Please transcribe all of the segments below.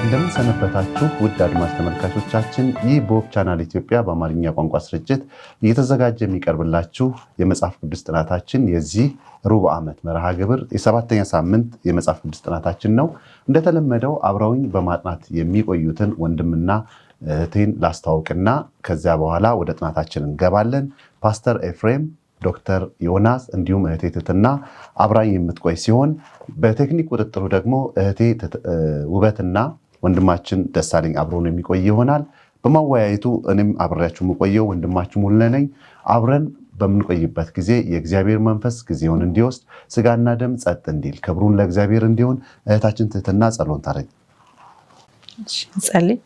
እንደምን ሰነበታችሁ ውድ አድማጭ ተመልካቾቻችን። ይህ በሆፕ ቻናል ኢትዮጵያ በአማርኛ ቋንቋ ስርጭት እየተዘጋጀ የሚቀርብላችሁ የመጽሐፍ ቅዱስ ጥናታችን የዚህ ሩብ ዓመት መርሃ ግብር የሰባተኛ ሳምንት የመጽሐፍ ቅዱስ ጥናታችን ነው። እንደተለመደው አብረውኝ በማጥናት የሚቆዩትን ወንድምና እህቴን ላስተዋውቅና ከዚያ በኋላ ወደ ጥናታችን እንገባለን። ፓስተር ኤፍሬም፣ ዶክተር ዮናስ እንዲሁም እህቴ ትትና አብራኝ የምትቆይ ሲሆን በቴክኒክ ቁጥጥሩ ደግሞ እህቴ ውበትና ወንድማችን ደሳለኝ አብሮን የሚቆይ ይሆናል። በማወያየቱ እኔም አብሬያችሁ የምቆየው ወንድማችሁ ሙሉነህ ነኝ። አብረን በምንቆይበት ጊዜ የእግዚአብሔር መንፈስ ጊዜውን እንዲወስድ ስጋና ደም ጸጥ እንዲል ክብሩን ለእግዚአብሔር እንዲሆን እህታችን ትትና ጸሎን ታረግ። ጸልይ።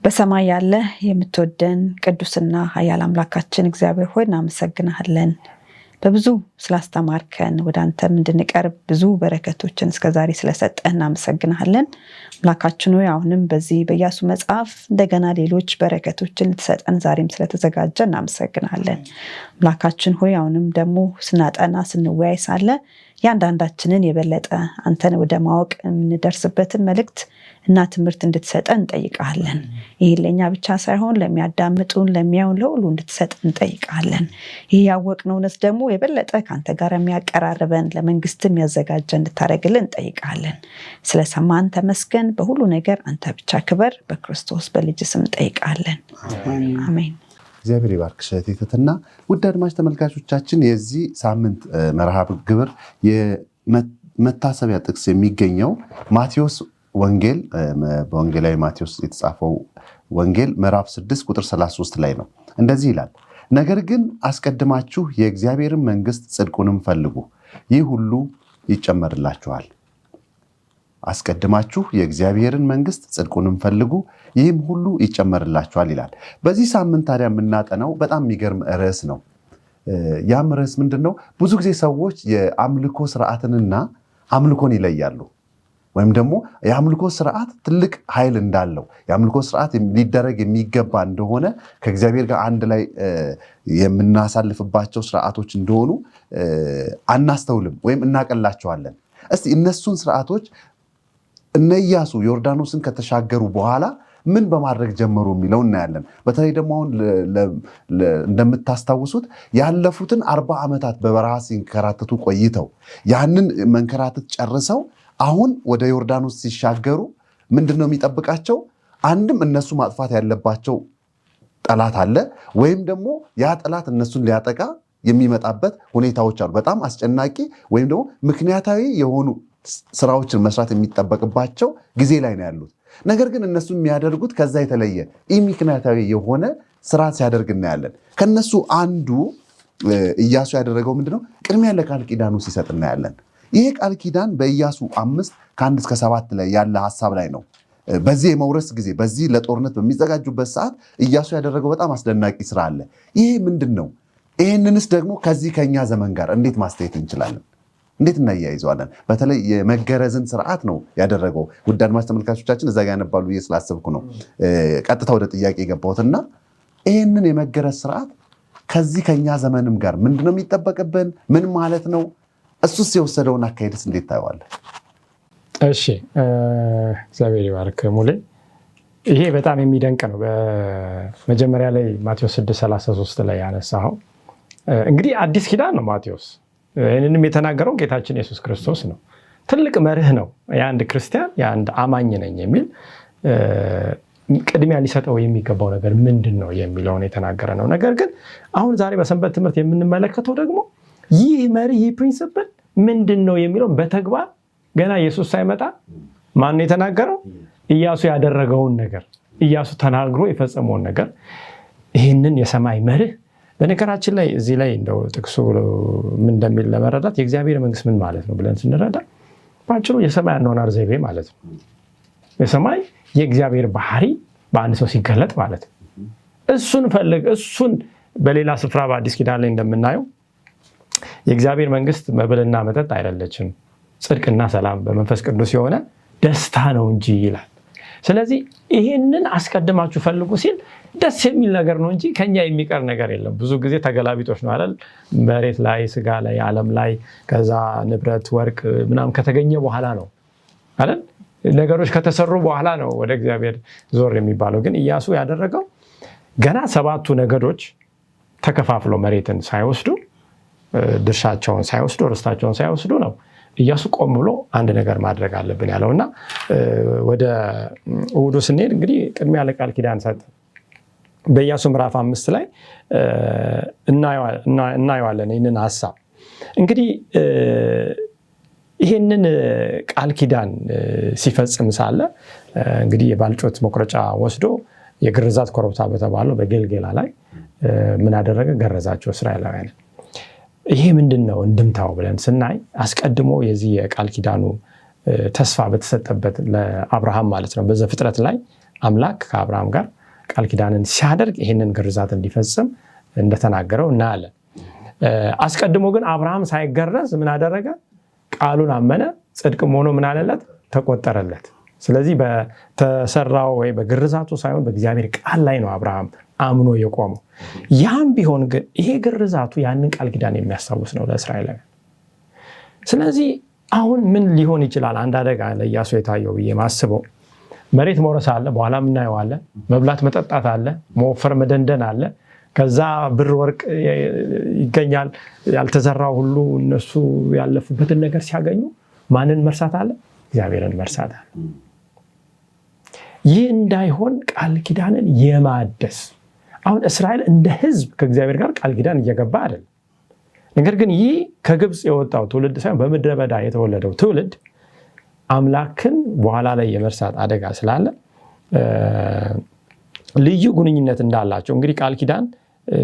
በሰማይ ያለ የምትወደን ቅዱስና ኃያል አምላካችን እግዚአብሔር ሆይ እናመሰግናለን። በብዙ ስላስተማርከን ወደ አንተም እንድንቀርብ ብዙ በረከቶችን እስከዛሬ ስለሰጠህ እናመሰግናለን። አምላካችን ሆይ አሁንም በዚህ በኢያሱ መጽሐፍ እንደገና ሌሎች በረከቶችን ልትሰጠን ዛሬም ስለተዘጋጀ እናመሰግናለን። አምላካችን ሆይ አሁንም ደግሞ ስናጠና ስንወያይ ሳለ ያንዳንዳችንን የበለጠ አንተን ወደ ማወቅ የምንደርስበትን መልእክት እና ትምህርት እንድትሰጠን እንጠይቃለን። ይህ ለኛ ብቻ ሳይሆን ለሚያዳምጡን ለሚያዩን ለሁሉ እንድትሰጠን እንጠይቃለን። ይህ ያወቅነው እውነት ደግሞ የበለጠ ከአንተ ጋር የሚያቀራርበን ለመንግስት የሚያዘጋጀ እንድታደርግልን እንጠይቃለን። ስለሰማን ተመስገን። በሁሉ ነገር አንተ ብቻ ክበር። በክርስቶስ በልጅ ስም እንጠይቃለን። አሜን። እግዚአብሔር ይባርክሽ እህቴ ትትና። ውድ አድማጭ ተመልካቾቻችን የዚህ ሳምንት መርሃ ግብር የመታሰቢያ ጥቅስ የሚገኘው ማቴዎስ ወንጌል በወንጌላዊ ማቴዎስ የተጻፈው ወንጌል ምዕራፍ 6 ቁጥር 33 ላይ ነው። እንደዚህ ይላል፣ ነገር ግን አስቀድማችሁ የእግዚአብሔርን መንግስት ጽድቁንም ፈልጉ፣ ይህ ሁሉ ይጨመርላችኋል። አስቀድማችሁ የእግዚአብሔርን መንግስት ጽድቁንም ፈልጉ፣ ይህም ሁሉ ይጨመርላችኋል ይላል። በዚህ ሳምንት ታዲያ የምናጠናው በጣም የሚገርም ርዕስ ነው። ያም ርዕስ ምንድን ነው? ብዙ ጊዜ ሰዎች የአምልኮ ስርዓትንና አምልኮን ይለያሉ። ወይም ደግሞ የአምልኮ ስርዓት ትልቅ ኃይል እንዳለው የአምልኮ ስርዓት ሊደረግ የሚገባ እንደሆነ ከእግዚአብሔር ጋር አንድ ላይ የምናሳልፍባቸው ስርዓቶች እንደሆኑ አናስተውልም ወይም እናቀላቸዋለን። እስቲ እነሱን ስርዓቶች እነ ኢያሱ ዮርዳኖስን ከተሻገሩ በኋላ ምን በማድረግ ጀመሩ የሚለው እናያለን። በተለይ ደግሞ አሁን እንደምታስታውሱት ያለፉትን 40 ዓመታት በበረሃ ሲንከራተቱ ቆይተው ያንን መንከራተት ጨርሰው አሁን ወደ ዮርዳኖስ ሲሻገሩ ምንድነው የሚጠብቃቸው? አንድም እነሱ ማጥፋት ያለባቸው ጠላት አለ፣ ወይም ደግሞ ያ ጠላት እነሱን ሊያጠቃ የሚመጣበት ሁኔታዎች አሉ። በጣም አስጨናቂ ወይም ደግሞ ምክንያታዊ የሆኑ ስራዎችን መስራት የሚጠበቅባቸው ጊዜ ላይ ነው ያሉት። ነገር ግን እነሱ የሚያደርጉት ከዛ የተለየ ምክንያታዊ የሆነ ስራ ሲያደርግ እናያለን። ከነሱ አንዱ ኢያሱ ያደረገው ምንድነው? ቅድሚያ ለቃል ኪዳኑ ሲሰጥ እናያለን። ይሄ ቃል ኪዳን በኢያሱ 5:1 እስከ 7 ላይ ያለ ሐሳብ ላይ ነው። በዚህ የመውረስ ጊዜ በዚህ ለጦርነት በሚዘጋጁበት ሰዓት ኢያሱ ያደረገው በጣም አስደናቂ ስራ አለ። ይሄ ምንድነው? ይሄንንስ ደግሞ ከዚህ ከኛ ዘመን ጋር እንዴት ማስተያየት እንችላለን? እንዴት እናያይዘዋለን? በተለይ የመገረዝን ስርዓት ነው ያደረገው። ውድ አድማጭ ተመልካቾቻችን እዛ ጋር ያነባሉ ብዬ ስላሰብኩ ነው ቀጥታ ወደ ጥያቄ የገባሁትና ይሄንን የመገረዝ ስርዓት ከዚህ ከኛ ዘመንም ጋር ምንድነው የሚጠበቅብን? ምን ማለት ነው? እሱስ የወሰደውን አካሄድስ እንዴት ታየዋለህ? እሺ፣ እግዚአብሔር ይባርክ ሙሌ። ይሄ በጣም የሚደንቅ ነው። በመጀመሪያ ላይ ማቴዎስ 6:33 ላይ ያነሳው እንግዲህ አዲስ ኪዳን ነው ማቴዎስ። ይህንንም የተናገረው ጌታችን ኢየሱስ ክርስቶስ ነው። ትልቅ መርህ ነው። የአንድ ክርስቲያን የአንድ አማኝ ነኝ የሚል ቅድሚያ ሊሰጠው የሚገባው ነገር ምንድን ነው የሚለውን የተናገረ ነው። ነገር ግን አሁን ዛሬ በሰንበት ትምህርት የምንመለከተው ደግሞ ይህ መርህ ይህ ፕሪንሲፕል ምንድን ነው የሚለው በተግባር ገና ኢየሱስ ሳይመጣ ማን ነው የተናገረው? ኢያሱ ያደረገውን ነገር ኢያሱ ተናግሮ የፈጸመውን ነገር ይህንን የሰማይ መርህ። በነገራችን ላይ እዚህ ላይ እንደው ጥቅሱ ምን እንደሚል ለመረዳት የእግዚአብሔር መንግስት ምን ማለት ነው ብለን ስንረዳ ባጭሩ የሰማይ አኗኗር ዘይቤ ማለት ነው። የሰማይ የእግዚአብሔር ባህሪ በአንድ ሰው ሲገለጥ ማለት ነው። እሱን ፈልግ እሱን በሌላ ስፍራ በአዲስ ኪዳን ላይ እንደምናየው የእግዚአብሔር መንግስት መብልና መጠጥ አይደለችም፣ ጽድቅና ሰላም በመንፈስ ቅዱስ የሆነ ደስታ ነው እንጂ ይላል። ስለዚህ ይሄንን አስቀድማችሁ ፈልጉ ሲል ደስ የሚል ነገር ነው እንጂ ከኛ የሚቀር ነገር የለም። ብዙ ጊዜ ተገላቢጦች ነው አይደል? መሬት ላይ ስጋ ላይ ዓለም ላይ ከዛ ንብረት ወርቅ ምናምን ከተገኘ በኋላ ነው አይደል ነገሮች ከተሰሩ በኋላ ነው ወደ እግዚአብሔር ዞር የሚባለው። ግን ኢያሱ ያደረገው ገና 7ቱ ነገዶች ተከፋፍለው መሬትን ሳይወስዱ ድርሻቸውን ሳይወስዱ ርስታቸውን ሳይወስዱ ነው ኢያሱ ቆም ብሎ አንድ ነገር ማድረግ አለብን ያለው እና ወደ እሑዱ ስንሄድ እንግዲህ ቅድሚያ ለቃል ኪዳን ሰጠ። በኢያሱ ምዕራፍ 5 ላይ እናየዋለን ይህንን ሀሳብ። እንግዲህ ይህንን ቃል ኪዳን ሲፈጽም ሳለ እንግዲህ የባልጮት መቁረጫ ወስዶ የግርዛት ኮረብታ በተባለው በጌልጌላ ላይ ምን አደረገ? ገረዛቸው እስራኤላውያን። ይሄ ምንድን ነው እንድምታው ብለን ስናይ አስቀድሞ የዚህ የቃል ኪዳኑ ተስፋ በተሰጠበት ለአብርሃም ማለት ነው በዘፍጥረት ላይ አምላክ ከአብርሃም ጋር ቃል ኪዳንን ሲያደርግ ይህንን ግርዛት እንዲፈጽም እንደተናገረው እናያለን። አስቀድሞ ግን አብርሃም ሳይገረዝ ምን አደረገ? ቃሉን አመነ፣ ጽድቅም ሆኖ ምን አለለት? ተቆጠረለት። ስለዚህ በተሰራው ወይ በግርዛቱ ሳይሆን በእግዚአብሔር ቃል ላይ ነው አብርሃም አምኖ የቆመው። ያም ቢሆን ግን ይሄ ግርዛቱ ያንን ቃል ኪዳን የሚያስታውስ ነው ለእስራኤላውያን። ስለዚህ አሁን ምን ሊሆን ይችላል? አንድ አደጋ ለኢያሱ የታየው ብዬ ማስበው መሬት መውረስ አለ፣ በኋላ እናየዋለን። መብላት መጠጣት አለ፣ መወፈር መደንደን አለ። ከዛ ብር ወርቅ ይገኛል። ያልተዘራው ሁሉ እነሱ ያለፉበትን ነገር ሲያገኙ ማንን መርሳት አለ? እግዚአብሔርን መርሳት አለ። ይህ እንዳይሆን ቃል ኪዳንን የማደስ አሁን እስራኤል እንደ ሕዝብ ከእግዚአብሔር ጋር ቃል ኪዳን እየገባ አይደለም። ነገር ግን ይህ ከግብፅ የወጣው ትውልድ ሳይሆን በምድረ በዳ የተወለደው ትውልድ አምላክን በኋላ ላይ የመርሳት አደጋ ስላለ ልዩ ግንኙነት እንዳላቸው እንግዲህ ቃል ኪዳን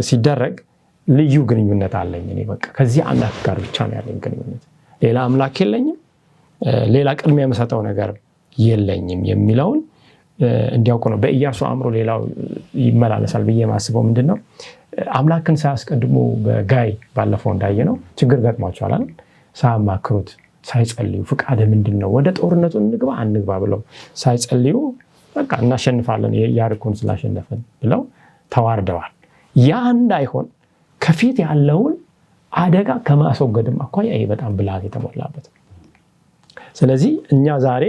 ሲደረግ ልዩ ግንኙነት አለኝ እኔ በቃ ከዚህ አምላክ ጋር ብቻ ነው ያለኝ ግንኙነት፣ ሌላ አምላክ የለኝም፣ ሌላ ቅድሚያ የምሰጠው ነገር የለኝም የሚለውን እንዲያውቁ ነው። በኢያሱ አእምሮ ሌላው ይመላለሳል ብዬ ማስበው ምንድን ነው አምላክን ሳያስቀድሙ በጋይ ባለፈው እንዳየነው ችግር ገጥሟቸዋል አይደል? ሳያማክሩት ሳይጸልዩ ፍቃድ ምንድን ነው ወደ ጦርነቱ እንግባ አንግባ ብለው ሳይጸልዩ በቃ እናሸንፋለን ያሪኮን ስላሸነፈን ብለው ተዋርደዋል። ያ እንዳይሆን ከፊት ያለውን አደጋ ከማስወገድም አኳያ ይሄ በጣም ብልሃት የተሞላበት። ስለዚህ እኛ ዛሬ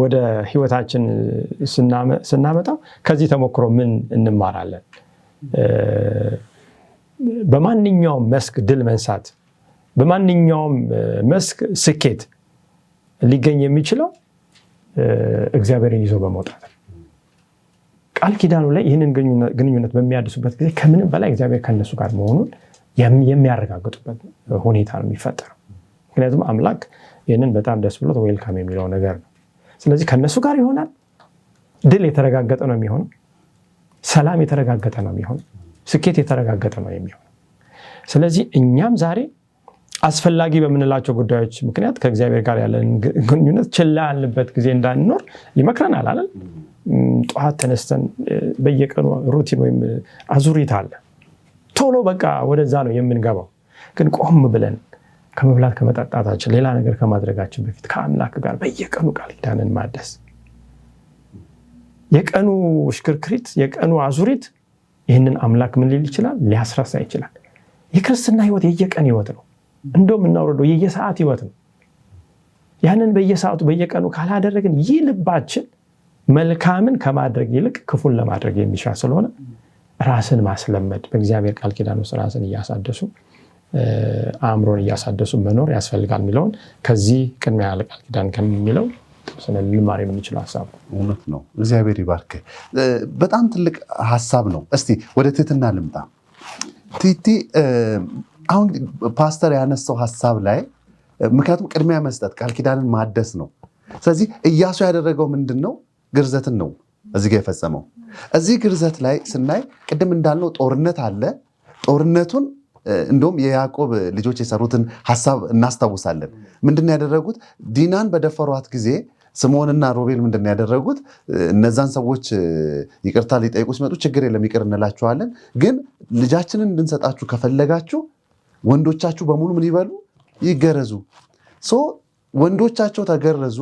ወደ ህይወታችን ስናመጣው ከዚህ ተሞክሮ ምን እንማራለን? በማንኛውም መስክ ድል መንሳት፣ በማንኛውም መስክ ስኬት ሊገኝ የሚችለው እግዚአብሔርን ይዞ በመውጣት ቃል ኪዳኑ ላይ ይህንን ግንኙነት በሚያድሱበት ጊዜ ከምንም በላይ እግዚአብሔር ከነሱ ጋር መሆኑን የሚያረጋግጡበት ሁኔታ ነው የሚፈጠረው። ምክንያቱም አምላክ ይህንን በጣም ደስ ብሎት ዌልካም የሚለው ነገር ነው። ስለዚህ ከነሱ ጋር ይሆናል። ድል የተረጋገጠ ነው የሚሆነው። ሰላም የተረጋገጠ ነው የሚሆነው። ስኬት የተረጋገጠ ነው የሚሆነው። ስለዚህ እኛም ዛሬ አስፈላጊ በምንላቸው ጉዳዮች ምክንያት ከእግዚአብሔር ጋር ያለን ግንኙነት ችላ ያልንበት ጊዜ እንዳንኖር ይመክረናል አይደል? ጠዋት ተነስተን በየቀኑ ሩቲን ወይም አዙሪት አለ። ቶሎ በቃ ወደዛ ነው የምንገባው። ግን ቆም ብለን ከመብላት ከመጠጣታችን ሌላ ነገር ከማድረጋችን በፊት ከአምላክ ጋር በየቀኑ ቃል ኪዳንን ማደስ፣ የቀኑ ሽክርክሪት የቀኑ አዙሪት ይህንን አምላክ ምን ሊል ይችላል? ሊያስረሳ ይችላል። የክርስትና ህይወት የየቀን ህይወት ነው። እንደውም እናውረደው የየሰዓት ህይወት ነው። ያንን በየሰዓቱ በየቀኑ ካላደረግን ይህ ልባችን መልካምን ከማድረግ ይልቅ ክፉን ለማድረግ የሚሻ ስለሆነ ራስን ማስለመድ በእግዚአብሔር ቃል ኪዳን ውስጥ ራስን እያሳደሱ አእምሮን እያሳደሱ መኖር ያስፈልጋል የሚለውን ከዚህ ቅድሚያ ያለ ቃል ኪዳን ከሚለው ልንማር የምንችለው ሀሳብ ነው። እውነት ነው። እግዚአብሔር ይባርክ። በጣም ትልቅ ሀሳብ ነው። እስቲ ወደ ትህትና ልምጣ። ቲቲ አሁን ፓስተር ያነሳው ሀሳብ ላይ ምክንያቱም ቅድሚያ መስጠት ቃል ኪዳንን ማደስ ነው። ስለዚህ ኢያሱ ያደረገው ምንድን ነው? ግርዘትን ነው እዚህ ጋር የፈጸመው። እዚህ ግርዘት ላይ ስናይ ቅድም እንዳልነው ጦርነት አለ። ጦርነቱን እንደውም የያዕቆብ ልጆች የሰሩትን ሀሳብ እናስታውሳለን። ምንድን ያደረጉት? ዲናን በደፈሯት ጊዜ ስምዖንና ሮቤል ምንድን ያደረጉት? እነዛን ሰዎች ይቅርታ ሊጠይቁ ሲመጡ ችግር የለም ይቅር እንላችኋለን፣ ግን ልጃችንን እንድንሰጣችሁ ከፈለጋችሁ ወንዶቻችሁ በሙሉ ምን ይበሉ? ይገረዙ። ወንዶቻቸው ተገረዙ።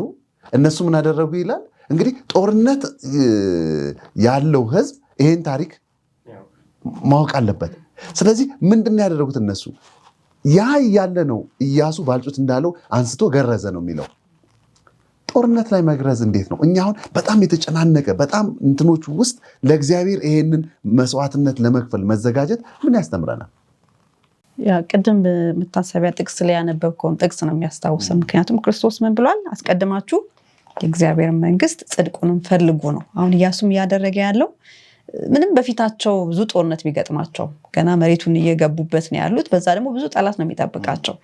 እነሱ ምን አደረጉ ይላል እንግዲህ ጦርነት ያለው ህዝብ ይሄን ታሪክ ማወቅ አለበት። ስለዚህ ምንድን ያደረጉት እነሱ? ያ ያለ ነው ኢያሱ ባልጩት እንዳለው አንስቶ ገረዘ ነው የሚለው። ጦርነት ላይ መግረዝ እንዴት ነው? እኛ አሁን በጣም የተጨናነቀ በጣም እንትኖች ውስጥ ለእግዚአብሔር ይሄንን መስዋዕትነት ለመክፈል መዘጋጀት ምን ያስተምረናል? ያ ቅድም መታሰቢያ ጥቅስ ላይ ያነበብከውን ጥቅስ ነው የሚያስታውሰው። ምክንያቱም ክርስቶስ ምን ብሏል? አስቀድማችሁ የእግዚአብሔር መንግስት ጽድቁንም ፈልጉ ነው። አሁን ኢያሱም እያደረገ ያለው ምንም በፊታቸው ብዙ ጦርነት ቢገጥማቸው ገና መሬቱን እየገቡበት ነው ያሉት። በዛ ደግሞ ብዙ ጠላት ነው የሚጠብቃቸው።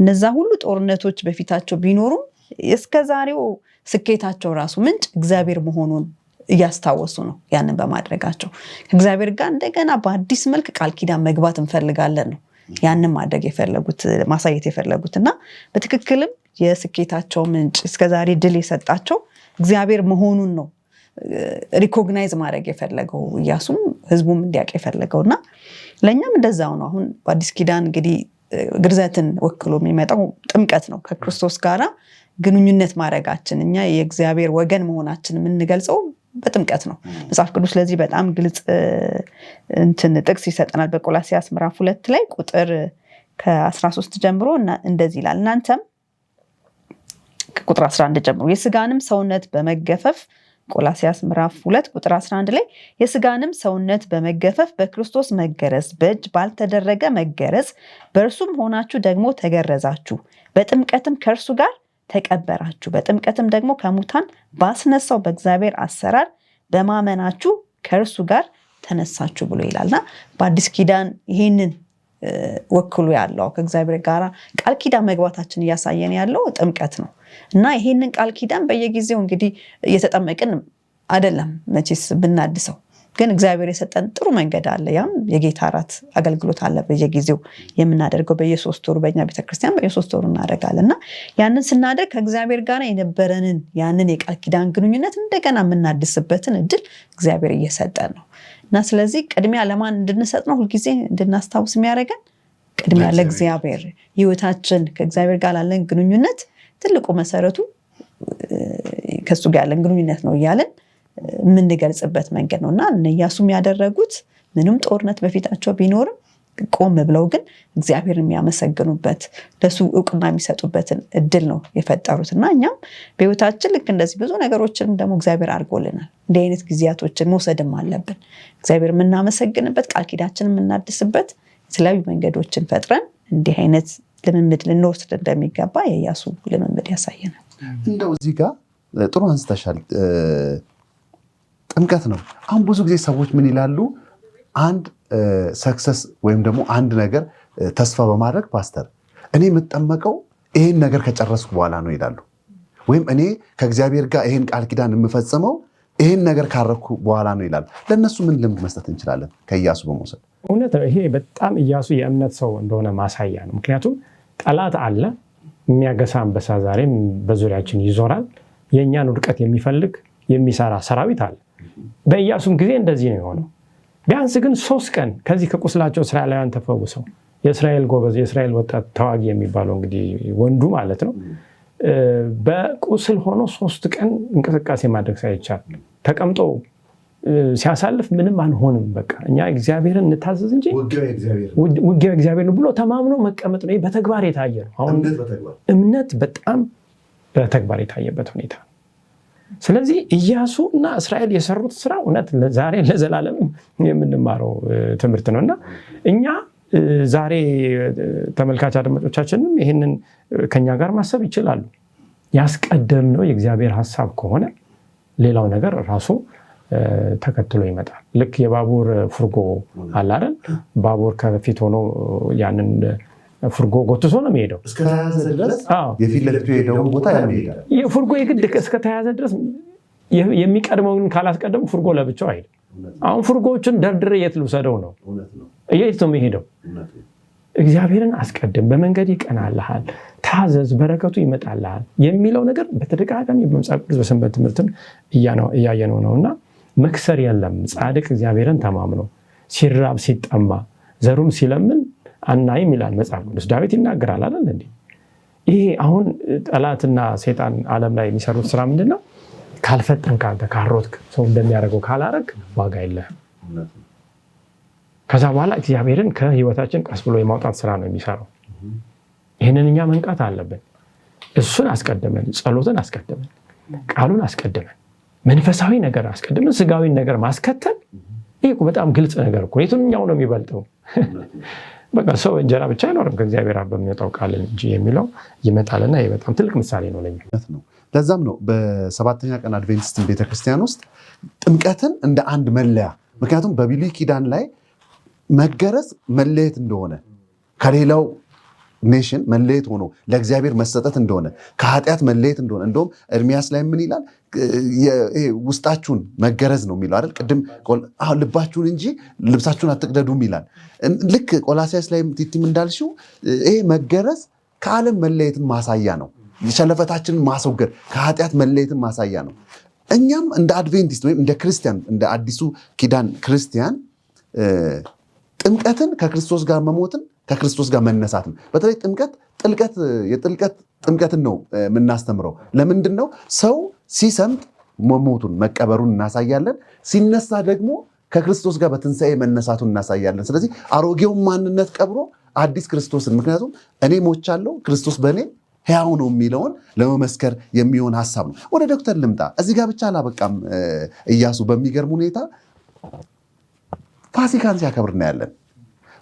እነዛ ሁሉ ጦርነቶች በፊታቸው ቢኖሩም እስከዛሬው ስኬታቸው ራሱ ምንጭ እግዚአብሔር መሆኑን እያስታወሱ ነው። ያንን በማድረጋቸው ከእግዚአብሔር ጋር እንደገና በአዲስ መልክ ቃል ኪዳን መግባት እንፈልጋለን ነው ያንን ማድረግ የፈለጉት ማሳየት የፈለጉት እና በትክክልም የስኬታቸው ምንጭ እስከዛሬ ድል የሰጣቸው እግዚአብሔር መሆኑን ነው ሪኮግናይዝ ማድረግ የፈለገው ኢያሱም ህዝቡም እንዲያውቅ የፈለገውና ለኛም እንደዛው ነው። አሁን በአዲስ ኪዳን እንግዲህ ግርዘትን ወክሎ የሚመጣው ጥምቀት ነው። ከክርስቶስ ጋራ ግንኙነት ማድረጋችን እኛ የእግዚአብሔር ወገን መሆናችን የምንገልጸው በጥምቀት ነው። መጽሐፍ ቅዱስ ስለዚህ በጣም ግልጽ ጥቅስ ይሰጠናል። በቆላስይስ ምዕራፍ 2 ላይ ቁጥር ከ13 ጀምሮ እንደዚህ ይላል። እናንተም ከቁጥር 11 ጀምሮ የስጋንም ሰውነት በመገፈፍ ቆላስይስ ምዕራፍ 2 ቁጥር 11 ላይ የስጋንም ሰውነት በመገፈፍ በክርስቶስ መገረዝ በእጅ ባልተደረገ መገረዝ በእርሱም ሆናችሁ ደግሞ ተገረዛችሁ፣ በጥምቀትም ከእርሱ ጋር ተቀበራችሁ፣ በጥምቀትም ደግሞ ከሙታን ባስነሳው በእግዚአብሔር አሰራር በማመናችሁ ከእርሱ ጋር ተነሳችሁ ብሎ ይላልና በአዲስ ኪዳን ይህንን ወክሉ ያለው ከእግዚአብሔር ጋር ቃል ኪዳን መግባታችን እያሳየን ያለው ጥምቀት ነው እና ይሄንን ቃል ኪዳን በየጊዜው እንግዲህ እየተጠመቅን አይደለም መቼስ ብናድሰው፣ ግን እግዚአብሔር የሰጠን ጥሩ መንገድ አለ። ያም የጌታ እራት አገልግሎት አለ በየጊዜው የምናደርገው በየ3 ወሩ በእኛ ቤተክርስቲያን በየ3 ወሩ እናደርጋለንና ያንን ስናደርግ ከእግዚአብሔር ጋር የነበረንን ያንን የቃል ኪዳን ግንኙነት እንደገና የምናድስበትን እድል እግዚአብሔር እየሰጠን ነው እና ስለዚህ ቅድሚያ ለማን እንድንሰጥ ነው ሁልጊዜ እንድናስታውስ የሚያደርገን? ቅድሚያ ለእግዚአብሔር። ህይወታችን ከእግዚአብሔር ጋር ያለን ግንኙነት ትልቁ መሰረቱ ከሱ ጋር ያለን ግንኙነት ነው እያለን የምንገልጽበት መንገድ ነውና ኢያሱም ያደረጉት ምንም ጦርነት በፊታቸው ቢኖርም ቆም ብለው ግን እግዚአብሔርን የሚያመሰግኑበት ለሱ ዕውቅና የሚሰጡበትን እድል ነው የፈጠሩትና እኛም በህይወታችን ልክ እንደዚህ ብዙ ነገሮችንም ደግሞ እግዚአብሔር አድርጎልናል። እንዲህ አይነት ጊዜያቶችን መውሰድም አለብን። እግዚአብሔር የምናመሰግንበት ቃል ኪዳችንን የምናድስበት የተለያዩ መንገዶችን ፈጥረን እንዲህ አይነት ልምምድ ልንወስድ እንደሚገባ የኢያሱ ልምምድ ያሳየናል። እንደው እዚህ ጋር ጥሩ አንስተሻል። ጥምቀት ነው። አሁን ብዙ ጊዜ ሰዎች ምን ይላሉ? አንድ ሰክሰስ ወይም ደግሞ አንድ ነገር ተስፋ በማድረግ ፓስተር እኔ የምጠመቀው ይሄን ነገር ከጨረስኩ በኋላ ነው ይላሉ። ወይም እኔ ከእግዚአብሔር ጋር ይሄን ቃል ኪዳን የምፈጽመው ይሄን ነገር ካረኩ በኋላ ነው ይላሉ። ለነሱ ምን ልምድ መስጠት እንችላለን ከኢያሱ በመውሰድ? እውነት ነው። ይሄ በጣም ኢያሱ የእምነት ሰው እንደሆነ ማሳያ ነው። ምክንያቱም ጠላት አለ፣ የሚያገሳ አንበሳ ዛሬም በዙሪያችን ይዞራል። የእኛን ውድቀት የሚፈልግ የሚሰራ ሰራዊት አለ። በኢያሱም ጊዜ እንደዚህ ነው የሆነው። ቢያንስ ግን 3 ቀን ከዚህ ከቁስላቸው እስራኤላውያን ተፈውሰው የእስራኤል ጎበዝ የእስራኤል ወጣት ተዋጊ የሚባለው እንግዲህ ወንዱ ማለት ነው በቁስል ሆኖ 3 ቀን እንቅስቃሴ ማድረግ ሳይቻል ተቀምጦ ሲያሳልፍ ምንም አንሆንም፣ በቃ እኛ እግዚአብሔርን እንታዘዝ እንጂ ውጊያው እግዚአብሔር ነው ብሎ ተማምኖ መቀመጥ ነው። በተግባር የታየ ነው። አሁን እምነት በጣም በተግባር የታየበት ሁኔታ። ስለዚህ ኢያሱ እና እስራኤል የሰሩት ስራ እውነት ዛሬ ለዘላለም የምንማረው ትምህርት ነውና እኛ ዛሬ ተመልካች አድማጮቻችንም ይሄንን ከኛ ጋር ማሰብ ይችላሉ። ያስቀደምነው የእግዚአብሔር ሐሳብ ከሆነ ሌላው ነገር ራሱ ተከትሎ ይመጣል። ልክ የባቡር ፍርጎ አለ አይደል? ባቡር ከፊት ሆኖ ያንን ፍርጎ ጎትቶ ነው የሚሄደው እስከ ተያዘ ድረስ። የፊት ለፊቱ የሄደው ቦታ ያመሄዳል። ፍርጎ የግድ እስከ ተያዘ ድረስ የሚቀድመውን ካላስቀደሙ ፍርጎ ለብቻው አይሄድም። አሁን ፍርጎዎችን ደርድሬ የት ልውሰደው ነው? የት ነው የሚሄደው? እግዚአብሔርን አስቀድም፣ በመንገድ ይቀናልሃል፣ ታዘዝ፣ በረከቱ ይመጣልሃል የሚለው ነገር በተደጋጋሚ በመጽሐፍ ቅዱስ በሰንበት ትምህርትም እያየነው ነውና መክሰር የለም። ጻድቅ እግዚአብሔርን ተማምኖ ሲራብ ሲጠማ ዘሩም ሲለምን አናይም ይላል መጽሐፍ ቅዱስ። ዳዊት ይናገራል አይደል እንዴ? ይሄ አሁን ጠላትና ሰይጣን ዓለም ላይ የሚሰሩት ስራ ምንድነው? ካልፈጠንክ አንተ ካሮትክ ሰው እንደሚያደርገው ካላረግ ዋጋ የለህም። ከዛ በኋላ እግዚአብሔርን ከህይወታችን ቀስ ብሎ የማውጣት ስራ ነው የሚሰራው። ይህንን እኛ መንቃት አለብን። እሱን አስቀድመን ጸሎትን አስቀድመን ቃሉን አስቀድመን መንፈሳዊ ነገር አስቀድመን ስጋዊን ነገር ማስከተል ይሄ በጣም ግልጽ ነገር እኮ የትኛው ነው የሚበልጠው? በቃ ሰው እንጀራ ብቻ አይኖርም ከእግዚአብሔር አብ በሚወጣው ቃል እንጂ የሚለው ይመጣልና ይሄ በጣም ትልቅ ምሳሌ ነው ለኛ። ለዛም ነው በሰባተኛ ቀን አድቬንቲስት ቤተክርስቲያን ውስጥ ጥምቀትን እንደ አንድ መለያ፣ ምክንያቱም በብሉይ ኪዳን ላይ መገረዝ መለየት እንደሆነ ከሌላው ኔሽን መለየት ሆኖ ለእግዚአብሔር መሰጠት እንደሆነ ከኃጢአት መለየት እንደሆነ እንደውም ኤርሚያስ ላይ ምን ይላል? ውስጣችሁን መገረዝ ነው የሚለው አይደል? ቅድም ልባችሁን እንጂ ልብሳችሁን አትቅደዱም ይላል። ልክ ቆላሲያስ ላይ ቲቲም እንዳልሽው ይሄ መገረዝ ከዓለም መለየትን ማሳያ ነው። ሸለፈታችንን ማስወገድ ከኃጢአት መለየትን ማሳያ ነው። እኛም እንደ አድቬንቲስት ወይም እንደ ክርስቲያን እንደ አዲሱ ኪዳን ክርስቲያን ጥምቀትን ከክርስቶስ ጋር መሞትን ከክርስቶስ ጋር መነሳትን በተለይ የጥልቀት ጥምቀትን ነው የምናስተምረው። ለምንድን ነው? ሰው ሲሰምጥ መሞቱን መቀበሩን እናሳያለን። ሲነሳ ደግሞ ከክርስቶስ ጋር በትንሣኤ መነሳቱን እናሳያለን። ስለዚህ አሮጌውን ማንነት ቀብሮ አዲስ ክርስቶስን፣ ምክንያቱም እኔ ሞቻለሁ ክርስቶስ በእኔ ሕያው ነው የሚለውን ለመመስከር የሚሆን ሀሳብ ነው። ወደ ዶክተር ልምጣ። እዚህ ጋር ብቻ አላበቃም። ኢያሱ በሚገርም ሁኔታ ፋሲካን ሲያከብር እናያለን።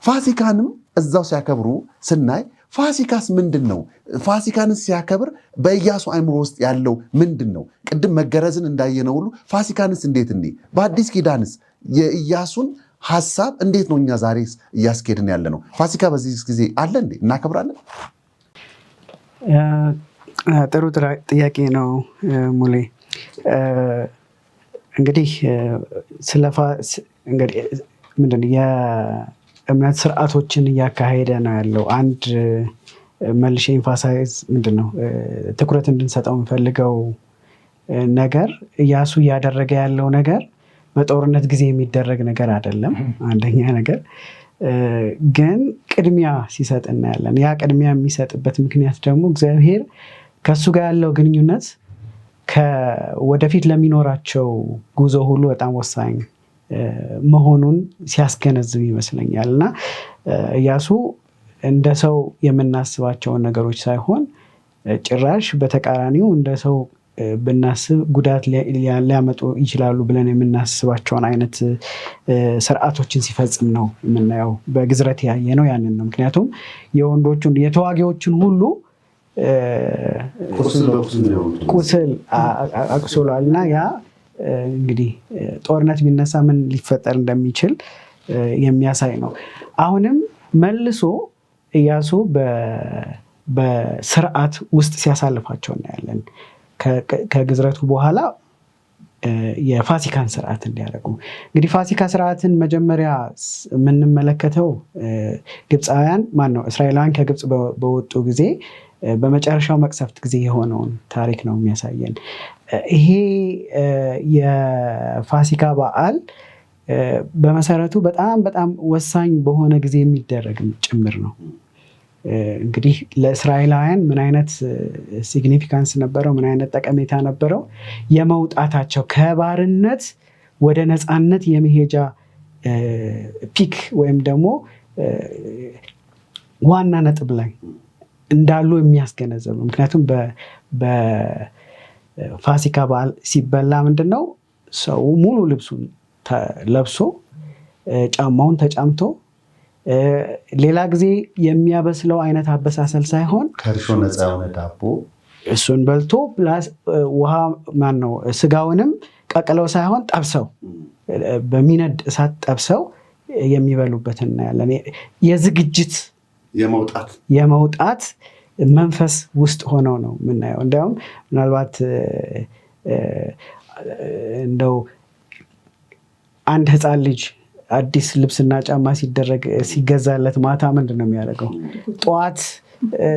ፋሲካንም እዛው ሲያከብሩ ስናይ ፋሲካስ ምንድን ነው? ፋሲካንስ ሲያከብር በኢያሱ አእምሮ ውስጥ ያለው ምንድን ነው? ቅድም መገረዝን እንዳየነው ሁሉ ፋሲካንስ እንዴት እንዲህ በአዲስ ኪዳንስ የኢያሱን ሀሳብ እንዴት ነው እኛ ዛሬ እያስኬድን ያለ ነው? ፋሲካ በዚህ ጊዜ አለ እንዴ? እናከብራለን? ጥሩ ጥያቄ ነው ሙሌ። እንግዲህ ምንድን የእምነት ስርዓቶችን እያካሄደ ነው ያለው። አንድ መልሼ ኤምፋሳይዝ ምንድነው ትኩረት እንድንሰጠው የምፈልገው ነገር ኢያሱ እያደረገ ያለው ነገር በጦርነት ጊዜ የሚደረግ ነገር አይደለም። አንደኛ ነገር ግን ቅድሚያ ሲሰጥ እናያለን። ያ ቅድሚያ የሚሰጥበት ምክንያት ደግሞ እግዚአብሔር ከእሱ ጋር ያለው ግንኙነት ወደፊት ለሚኖራቸው ጉዞ ሁሉ በጣም ወሳኝ መሆኑን ሲያስገነዝብ ይመስለኛል። እና ኢያሱ እንደ ሰው የምናስባቸውን ነገሮች ሳይሆን ጭራሽ በተቃራኒው እንደ ሰው ብናስብ ጉዳት ሊያመጡ ይችላሉ ብለን የምናስባቸውን አይነት ስርዓቶችን ሲፈጽም ነው የምናየው። በግዝረት ያየ ነው ያንን ነው። ምክንያቱም የወንዶቹን የተዋጊዎችን ሁሉ ቁስል አቁስሏል። እና ያ እንግዲህ ጦርነት ቢነሳ ምን ሊፈጠር እንደሚችል የሚያሳይ ነው። አሁንም መልሶ ኢያሱ በስርዓት ውስጥ ሲያሳልፋቸው እናያለን። ከግዝረቱ በኋላ የፋሲካን ስርዓት እንዲያደርጉ እንግዲህ ፋሲካ ስርዓትን መጀመሪያ የምንመለከተው ግብፃውያን እስራኤላውያን ከግብፅ በወጡ ጊዜ በመጨረሻው መቅሰፍት ጊዜ የሆነውን ታሪክ ነው የሚያሳየን። ይሄ የፋሲካ በዓል በመሰረቱ በጣም በጣም ወሳኝ በሆነ ጊዜ የሚደረግም ጭምር ነው። እንግዲህ ለእስራኤላውያን ምን አይነት ሲግኒፊካንስ ነበረው? ምን አይነት ጠቀሜታ ነበረው? የመውጣታቸው ከባርነት ወደ ነፃነት የመሄጃ ፒክ ወይም ደግሞ ዋና ነጥብ ላይ እንዳሉ የሚያስገነዘብ ነው። ምክንያቱም በፋሲካ በዓል ሲበላ ምንድን ነው ሰው ሙሉ ልብሱን ለብሶ ጫማውን ተጫምቶ ሌላ ጊዜ የሚያበስለው አይነት አበሳሰል ሳይሆን ከእርሾ ነፃ የሆነ ዳቦ እሱን በልቶ ውሃ ስጋውንም ቀቅለው ሳይሆን ጠብሰው በሚነድ እሳት ጠብሰው የሚበሉበት እናያለን። የዝግጅት የመውጣት መንፈስ ውስጥ ሆነው ነው የምናየው። እንዲያውም ምናልባት እንደው አንድ ህፃን ልጅ አዲስ ልብስና ጫማ ሲገዛለት ማታ ምንድን ነው የሚያደርገው? ጠዋት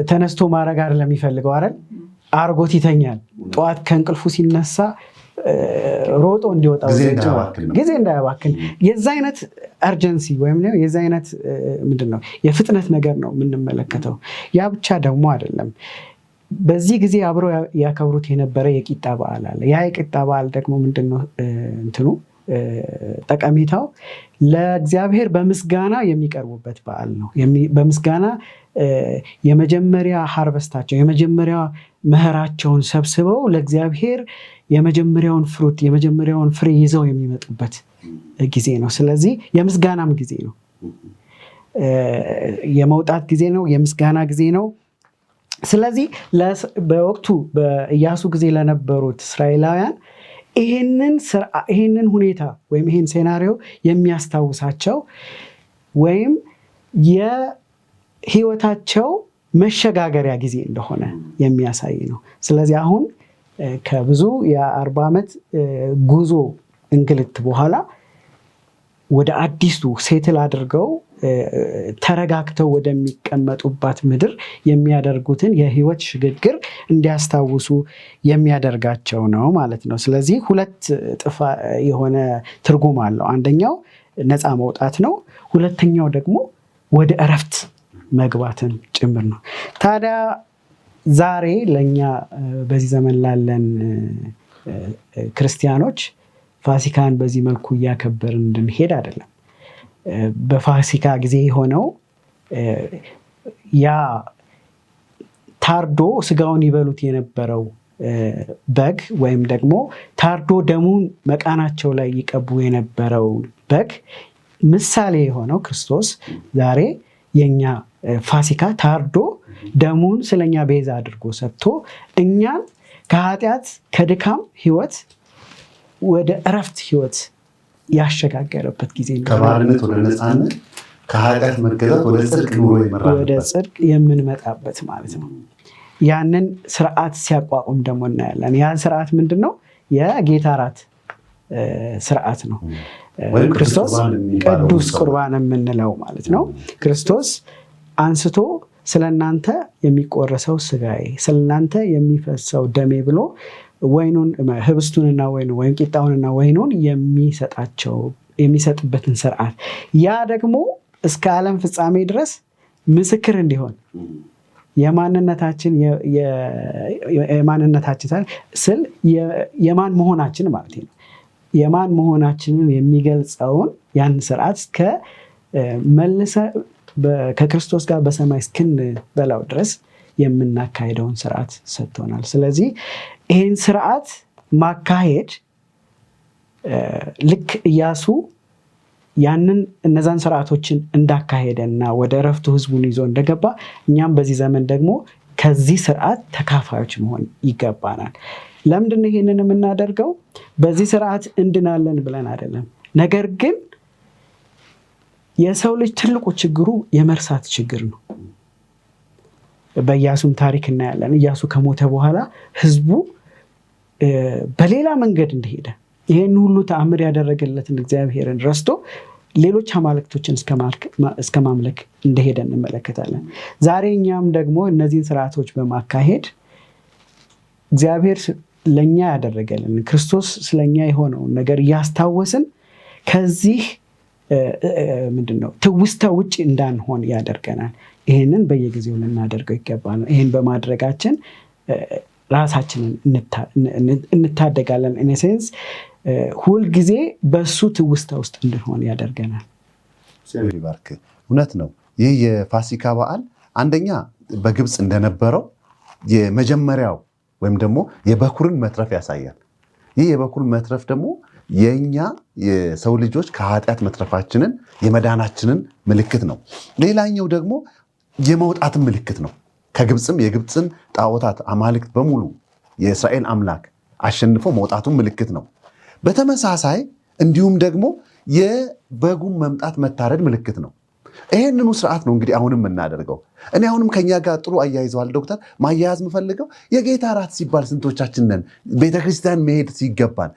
ተነስቶ ማድረግ አይደለም የሚፈልገው አይደል? አርጎት ይተኛል። ጠዋት ከእንቅልፉ ሲነሳ ሮጦ እንዲወጣ ጊዜ እንዳያባክን የዛ አይነት አርጀንሲ ወይም የዛ አይነት ምንድነው የፍጥነት ነገር ነው የምንመለከተው። ያ ብቻ ደግሞ አይደለም። በዚህ ጊዜ አብረው ያከብሩት የነበረ የቂጣ በዓል አለ። ያ የቂጣ በዓል ደግሞ ምንድነው እንትኑ ጠቀሜታው ለእግዚአብሔር በምስጋና የሚቀርቡበት በዓል ነው። በምስጋና የመጀመሪያ ሃርቨስታቸው የመጀመሪያ መኸራቸውን ሰብስበው ለእግዚአብሔር የመጀመሪያውን ፍሩት የመጀመሪያውን ፍሬ ይዘው የሚመጡበት ጊዜ ነው። ስለዚህ የምስጋናም ጊዜ ነው። የመውጣት ጊዜ ነው። የምስጋና ጊዜ ነው። ስለዚህ በወቅቱ በኢያሱ ጊዜ ለነበሩት እስራኤላውያን ይህንን ሁኔታ ወይም ይህን ሴናሪዮ የሚያስታውሳቸው ወይም የህይወታቸው መሸጋገሪያ ጊዜ እንደሆነ የሚያሳይ ነው። ስለዚህ አሁን ከብዙ የ40 ዓመት ጉዞ እንግልት በኋላ ወደ አዲሱ ሴትል አድርገው ተረጋግተው ወደሚቀመጡባት ምድር የሚያደርጉትን የህይወት ሽግግር እንዲያስታውሱ የሚያደርጋቸው ነው ማለት ነው። ስለዚህ ሁለት እጥፍ የሆነ ትርጉም አለው። አንደኛው ነፃ መውጣት ነው። ሁለተኛው ደግሞ ወደ እረፍት መግባትን ጭምር ነው። ታዲያ ዛሬ ለእኛ በዚህ ዘመን ላለን ክርስቲያኖች ፋሲካን በዚህ መልኩ እያከበርን እንድንሄድ አይደለም። በፋሲካ ጊዜ የሆነው ያ ታርዶ ስጋውን ይበሉት የነበረው በግ ወይም ደግሞ ታርዶ ደሙን መቃናቸው ላይ ይቀቡ የነበረው በግ ምሳሌ የሆነው ክርስቶስ ዛሬ የኛ ፋሲካ ታርዶ ደሙን ስለኛ ቤዛ አድርጎ ሰጥቶ እኛን ከኃጢአት ከድካም ህይወት ወደ እረፍት ህይወት ያሸጋገረበት ጊዜ ነው። ከባርነት ወደ ነፃነት፣ ከኃጢአት መገዛት ወደ ጽድቅ ኑሮ ወደ ጽድቅ የምንመጣበት ማለት ነው። ያንን ስርዓት ሲያቋቁም ደግሞ እናያለን። ያን ስርዓት ምንድን ነው? የጌታ እራት ስርዓት ነው። ክርስቶስ ቅዱስ ቁርባን የምንለው ማለት ነው። ክርስቶስ አንስቶ ስለናንተ የሚቆረሰው ስጋዬ ስለናንተ የሚፈሰው ደሜ ብሎ ወይኑን ህብስቱንና ወይኑ ወይም ቂጣውንና ወይኑን የሚሰጥበትን ስርዓት ያ ደግሞ እስከ ዓለም ፍጻሜ ድረስ ምስክር እንዲሆን የማንነታችን ስል የማን መሆናችን ማለት ነው። የማን መሆናችንን የሚገልጸውን ያን ስርዓት ከክርስቶስ ጋር በሰማይ እስክንበላው ድረስ የምናካሄደውን ስርዓት ሰጥቶናል። ስለዚህ ይህን ስርዓት ማካሄድ ልክ ኢያሱ እነዛን ስርዓቶችን እንዳካሄደና ወደ እረፍቱ ህዝቡን ይዞ እንደገባ እኛም በዚህ ዘመን ደግሞ ከዚህ ስርዓት ተካፋዮች መሆን ይገባናል። ለምንድነው ይህንን የምናደርገው? በዚህ ስርዓት እንድናለን ብለን አይደለም። ነገር ግን የሰው ልጅ ትልቁ ችግሩ የመርሳት ችግር ነው። በኢያሱም ታሪክ እናያለን። ኢያሱ ከሞተ በኋላ ህዝቡ በሌላ መንገድ እንደሄደ ይህን ሁሉ ተአምር ያደረገለትን እግዚአብሔርን ረስቶ ሌሎች አማልክቶችን እስከ ማምለክ እንደሄደ እንመለከታለን። ዛሬ እኛም ደግሞ እነዚህን ስርዓቶች በማካሄድ እግዚአብሔር ለኛ ያደረገልን ክርስቶስ ስለኛ የሆነውን ነገር እያስታወስን ከዚህ ምንድነው ትውስታ ውጭ እንዳንሆን ያደርገናል። ይህንን በየጊዜው ልናደርገው ይገባል። ይህን በማድረጋችን ራሳችንን እንታደጋለን። ኢንሴንስ ሁልጊዜ በሱ ትውስታ ውስጥ እንድንሆን ያደርገናል። ባርክ። እውነት ነው። ይህ የፋሲካ በዓል አንደኛ በግብፅ እንደነበረው የመጀመሪያው ወይም ደግሞ የበኩርን መትረፍ ያሳያል። ይህ የበኩር መትረፍ ደግሞ የኛ የሰው ልጆች ከኃጢአት መትረፋችንን የመዳናችንን ምልክት ነው። ሌላኛው ደግሞ የመውጣትን ምልክት ነው። ከግብፅም የግብፅን ጣዖታት አማልክት በሙሉ የእስራኤል አምላክ አሸንፎ መውጣቱን ምልክት ነው። በተመሳሳይ እንዲሁም ደግሞ የበጉን መምጣት መታረድ ምልክት ነው። ይሄንኑ ስርዓት ነው እንግዲህ አሁንም የምናደርገው። እኔ አሁንም ከኛ ጋር ጥሩ አያይዘዋል ዶክተር። ማያያዝ የምፈልገው የጌታ እራት ሲባል ስንቶቻችን ነን ቤተክርስቲያን መሄድ ሲገባን?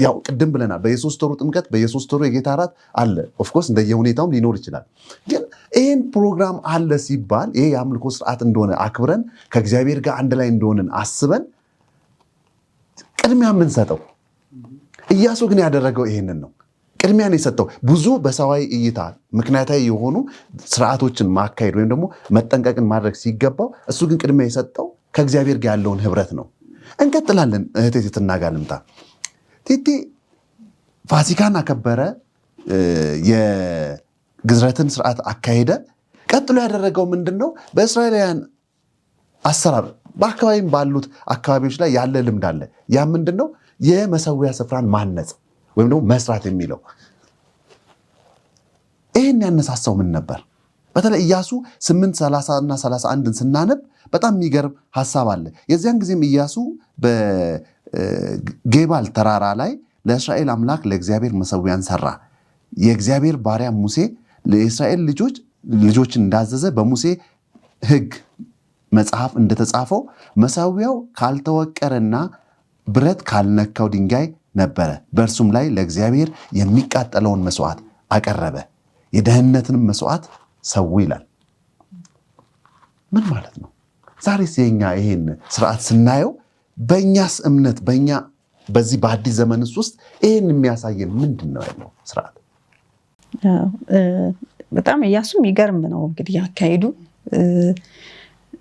ያው ቅድም ብለናል፣ በየ3 ወሩ ጥምቀት፣ በየ3 ወሩ የጌታ እራት አለ። ኦፍኮርስ እንደየሁኔታውም ሊኖር ይችላል። ግን ይህን ፕሮግራም አለ ሲባል ይሄ የአምልኮ ስርዓት እንደሆነ አክብረን ከእግዚአብሔር ጋር አንድ ላይ እንደሆንን አስበን ቅድሚያ የምንሰጠው። ኢያሱ ግን ያደረገው ይሄንን ነው። ቅድሚያን የሰጠው ብዙ በሰዋዊ እይታ ምክንያታዊ የሆኑ ስርዓቶችን ማካሄድ ወይም ደግሞ መጠንቀቅን ማድረግ ሲገባው፣ እሱ ግን ቅድሚያ የሰጠው ከእግዚአብሔር ጋር ያለውን ህብረት ነው። እንቀጥላለን። እህቴ ትትና ጋር ልምጣ። ቲቲ ፋሲካን አከበረ፣ የግዝረትን ስርዓት አካሄደ። ቀጥሎ ያደረገው ምንድነው? በእስራኤላውያን አሰራር በአካባቢም ባሉት አካባቢዎች ላይ ያለ ልምድ አለ። ያ ምንድነው? የመሰዊያ ስፍራን ማነጽ ወይም ደግሞ መስራት የሚለው። ይህን ያነሳሳው ምን ነበር? በተለይ ኢያሱ 8:30 እና 31ን ስናነብ በጣም የሚገርም ሀሳብ አለ። የዚያን ጊዜም ኢያሱ በጌባል ተራራ ላይ ለእስራኤል አምላክ ለእግዚአብሔር መሰዊያን ሰራ። የእግዚአብሔር ባሪያ ሙሴ ለእስራኤል ልጆችን እንዳዘዘ በሙሴ ሕግ መጽሐፍ እንደተጻፈው መሰዊያው ካልተወቀረና ብረት ካልነካው ድንጋይ ነበረ። በእርሱም ላይ ለእግዚአብሔር የሚቃጠለውን መስዋዕት አቀረበ፣ የደህንነትንም መስዋዕት ሰው ይላል። ምን ማለት ነው? ዛሬስ የኛ ይሄን ስርዓት ስናየው በእኛስ እምነት በእኛ በዚህ በአዲስ ዘመን ውስጥ ይሄን የሚያሳየን ምንድን ነው ያለው ስርዓት? በጣም ኢያሱ የሚገርም ነው። እንግዲህ ያካሄዱ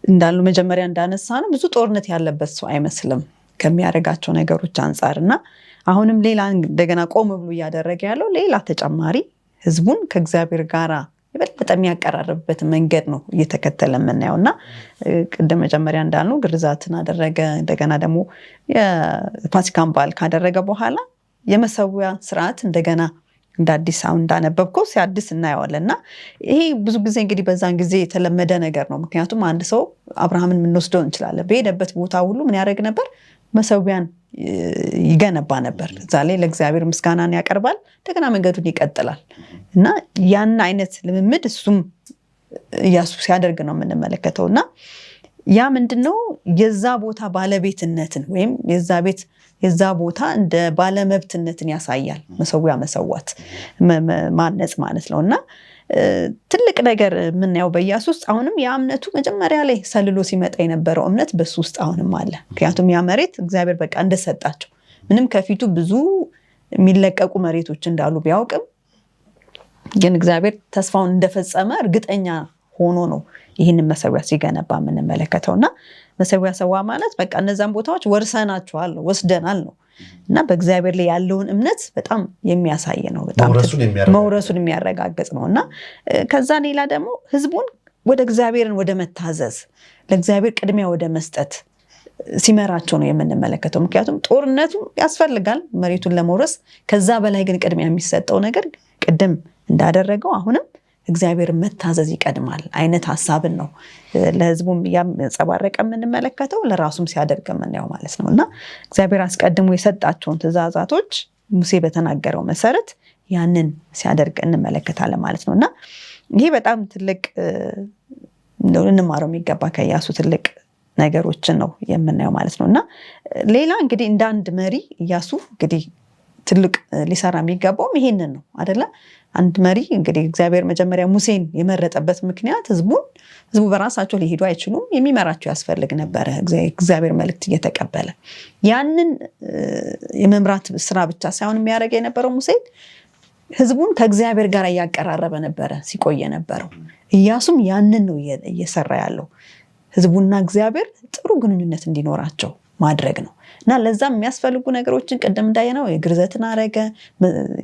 እንዳሉ መጀመሪያ እንዳነሳ ነው ብዙ ጦርነት ያለበት ሰው አይመስልም ከሚያደርጋቸው ነገሮች አንጻር እና አሁንም ሌላ እንደገና ቆም ብሎ እያደረገ ያለው ሌላ ተጨማሪ ህዝቡን ከእግዚአብሔር ጋር የበለጠ የሚያቀራርብበት መንገድ ነው እየተከተለ የምናየው እና ቅድም መጀመሪያ እንዳልነው ግርዛትን አደረገ። እንደገና ደግሞ የፋሲካን በዓል ካደረገ በኋላ የመሰዊያ ስርዓት እንደገና እንደ አዲስ አሁን እንዳነበብከው ሲያድስ እናየዋለን እና ይሄ ብዙ ጊዜ እንግዲህ በዛን ጊዜ የተለመደ ነገር ነው። ምክንያቱም አንድ ሰው አብርሃምን የምንወስደው እንችላለን። በሄደበት ቦታ ሁሉ ምን ያደርግ ነበር? መሰዊያን ይገነባ ነበር። እዛ ላይ ለእግዚአብሔር ምስጋናን ያቀርባል፣ እንደገና መንገዱን ይቀጥላል እና ያን አይነት ልምምድ እሱም ኢያሱ ሲያደርግ ነው የምንመለከተው እና ያ ምንድነው የዛ ቦታ ባለቤትነትን ወይም የዛ ቦታ እንደ ባለመብትነትን ያሳያል። መሰዊያ መሰዋት ማነጽ ማለት ነው እና ትልቅ ነገር የምናየው በኢያሱ ውስጥ አሁንም ያ እምነቱ መጀመሪያ ላይ ሰልሎ ሲመጣ የነበረው እምነት በሱ ውስጥ አሁንም አለ። ምክንያቱም ያ መሬት እግዚአብሔር በቃ እንደሰጣቸው ምንም ከፊቱ ብዙ የሚለቀቁ መሬቶች እንዳሉ ቢያውቅም ግን እግዚአብሔር ተስፋውን እንደፈጸመ እርግጠኛ ሆኖ ነው ይህንን መሰዊያ ሲገነባ የምንመለከተውና መሰዊያ ሰዋ ማለት በቃ እነዛን ቦታዎች ወርሰናቸዋል፣ ወስደናል ነው እና በእግዚአብሔር ላይ ያለውን እምነት በጣም የሚያሳይ ነው። በጣም መውረሱን የሚያረጋግጥ ነው እና ከዛ ሌላ ደግሞ ህዝቡን ወደ እግዚአብሔርን ወደ መታዘዝ ለእግዚአብሔር ቅድሚያ ወደ መስጠት ሲመራቸው ነው የምንመለከተው። ምክንያቱም ጦርነቱ ያስፈልጋል መሬቱን ለመውረስ። ከዛ በላይ ግን ቅድሚያ የሚሰጠው ነገር ቅድም እንዳደረገው አሁንም እግዚአብሔር መታዘዝ ይቀድማል አይነት ሐሳብን ነው ለህዝቡም ያንጸባረቀ የምንመለከተው፣ ለራሱም ሲያደርግ የምናየው ማለት ነው እና እግዚአብሔር አስቀድሞ የሰጣቸውን ትእዛዛቶች ሙሴ በተናገረው መሰረት ያንን ሲያደርግ እንመለከታለን ማለት ነው እና ይሄ በጣም ትልቅ እንማረው የሚገባ ከኢያሱ ትልቅ ነገሮችን ነው የምናየው ማለት ነው እና ሌላ እንግዲህ እንደ አንድ መሪ ኢያሱ እንግዲህ ትልቅ ሊሰራ የሚገባውም ይሄንን ነው አይደለ? አንድ መሪ እንግዲህ እግዚአብሔር መጀመሪያ ሙሴን የመረጠበት ምክንያት ህዝቡ በራሳቸው ሊሄዱ አይችሉም፣ የሚመራቸው ያስፈልግ ነበረ። እግዚአብሔር መልእክት እየተቀበለ ያንን የመምራት ስራ ብቻ ሳይሆን የሚያደርግ የነበረው ሙሴ ህዝቡን ከእግዚአብሔር ጋር እያቀራረበ ነበረ ሲቆየ ነበረው። ኢያሱም ያንን ነው እየሰራ ያለው፣ ህዝቡና እግዚአብሔር ጥሩ ግንኙነት እንዲኖራቸው ማድረግ ነው እና ለዛም የሚያስፈልጉ ነገሮችን ቀደም እንዳየነው የግርዘትን አረገ፣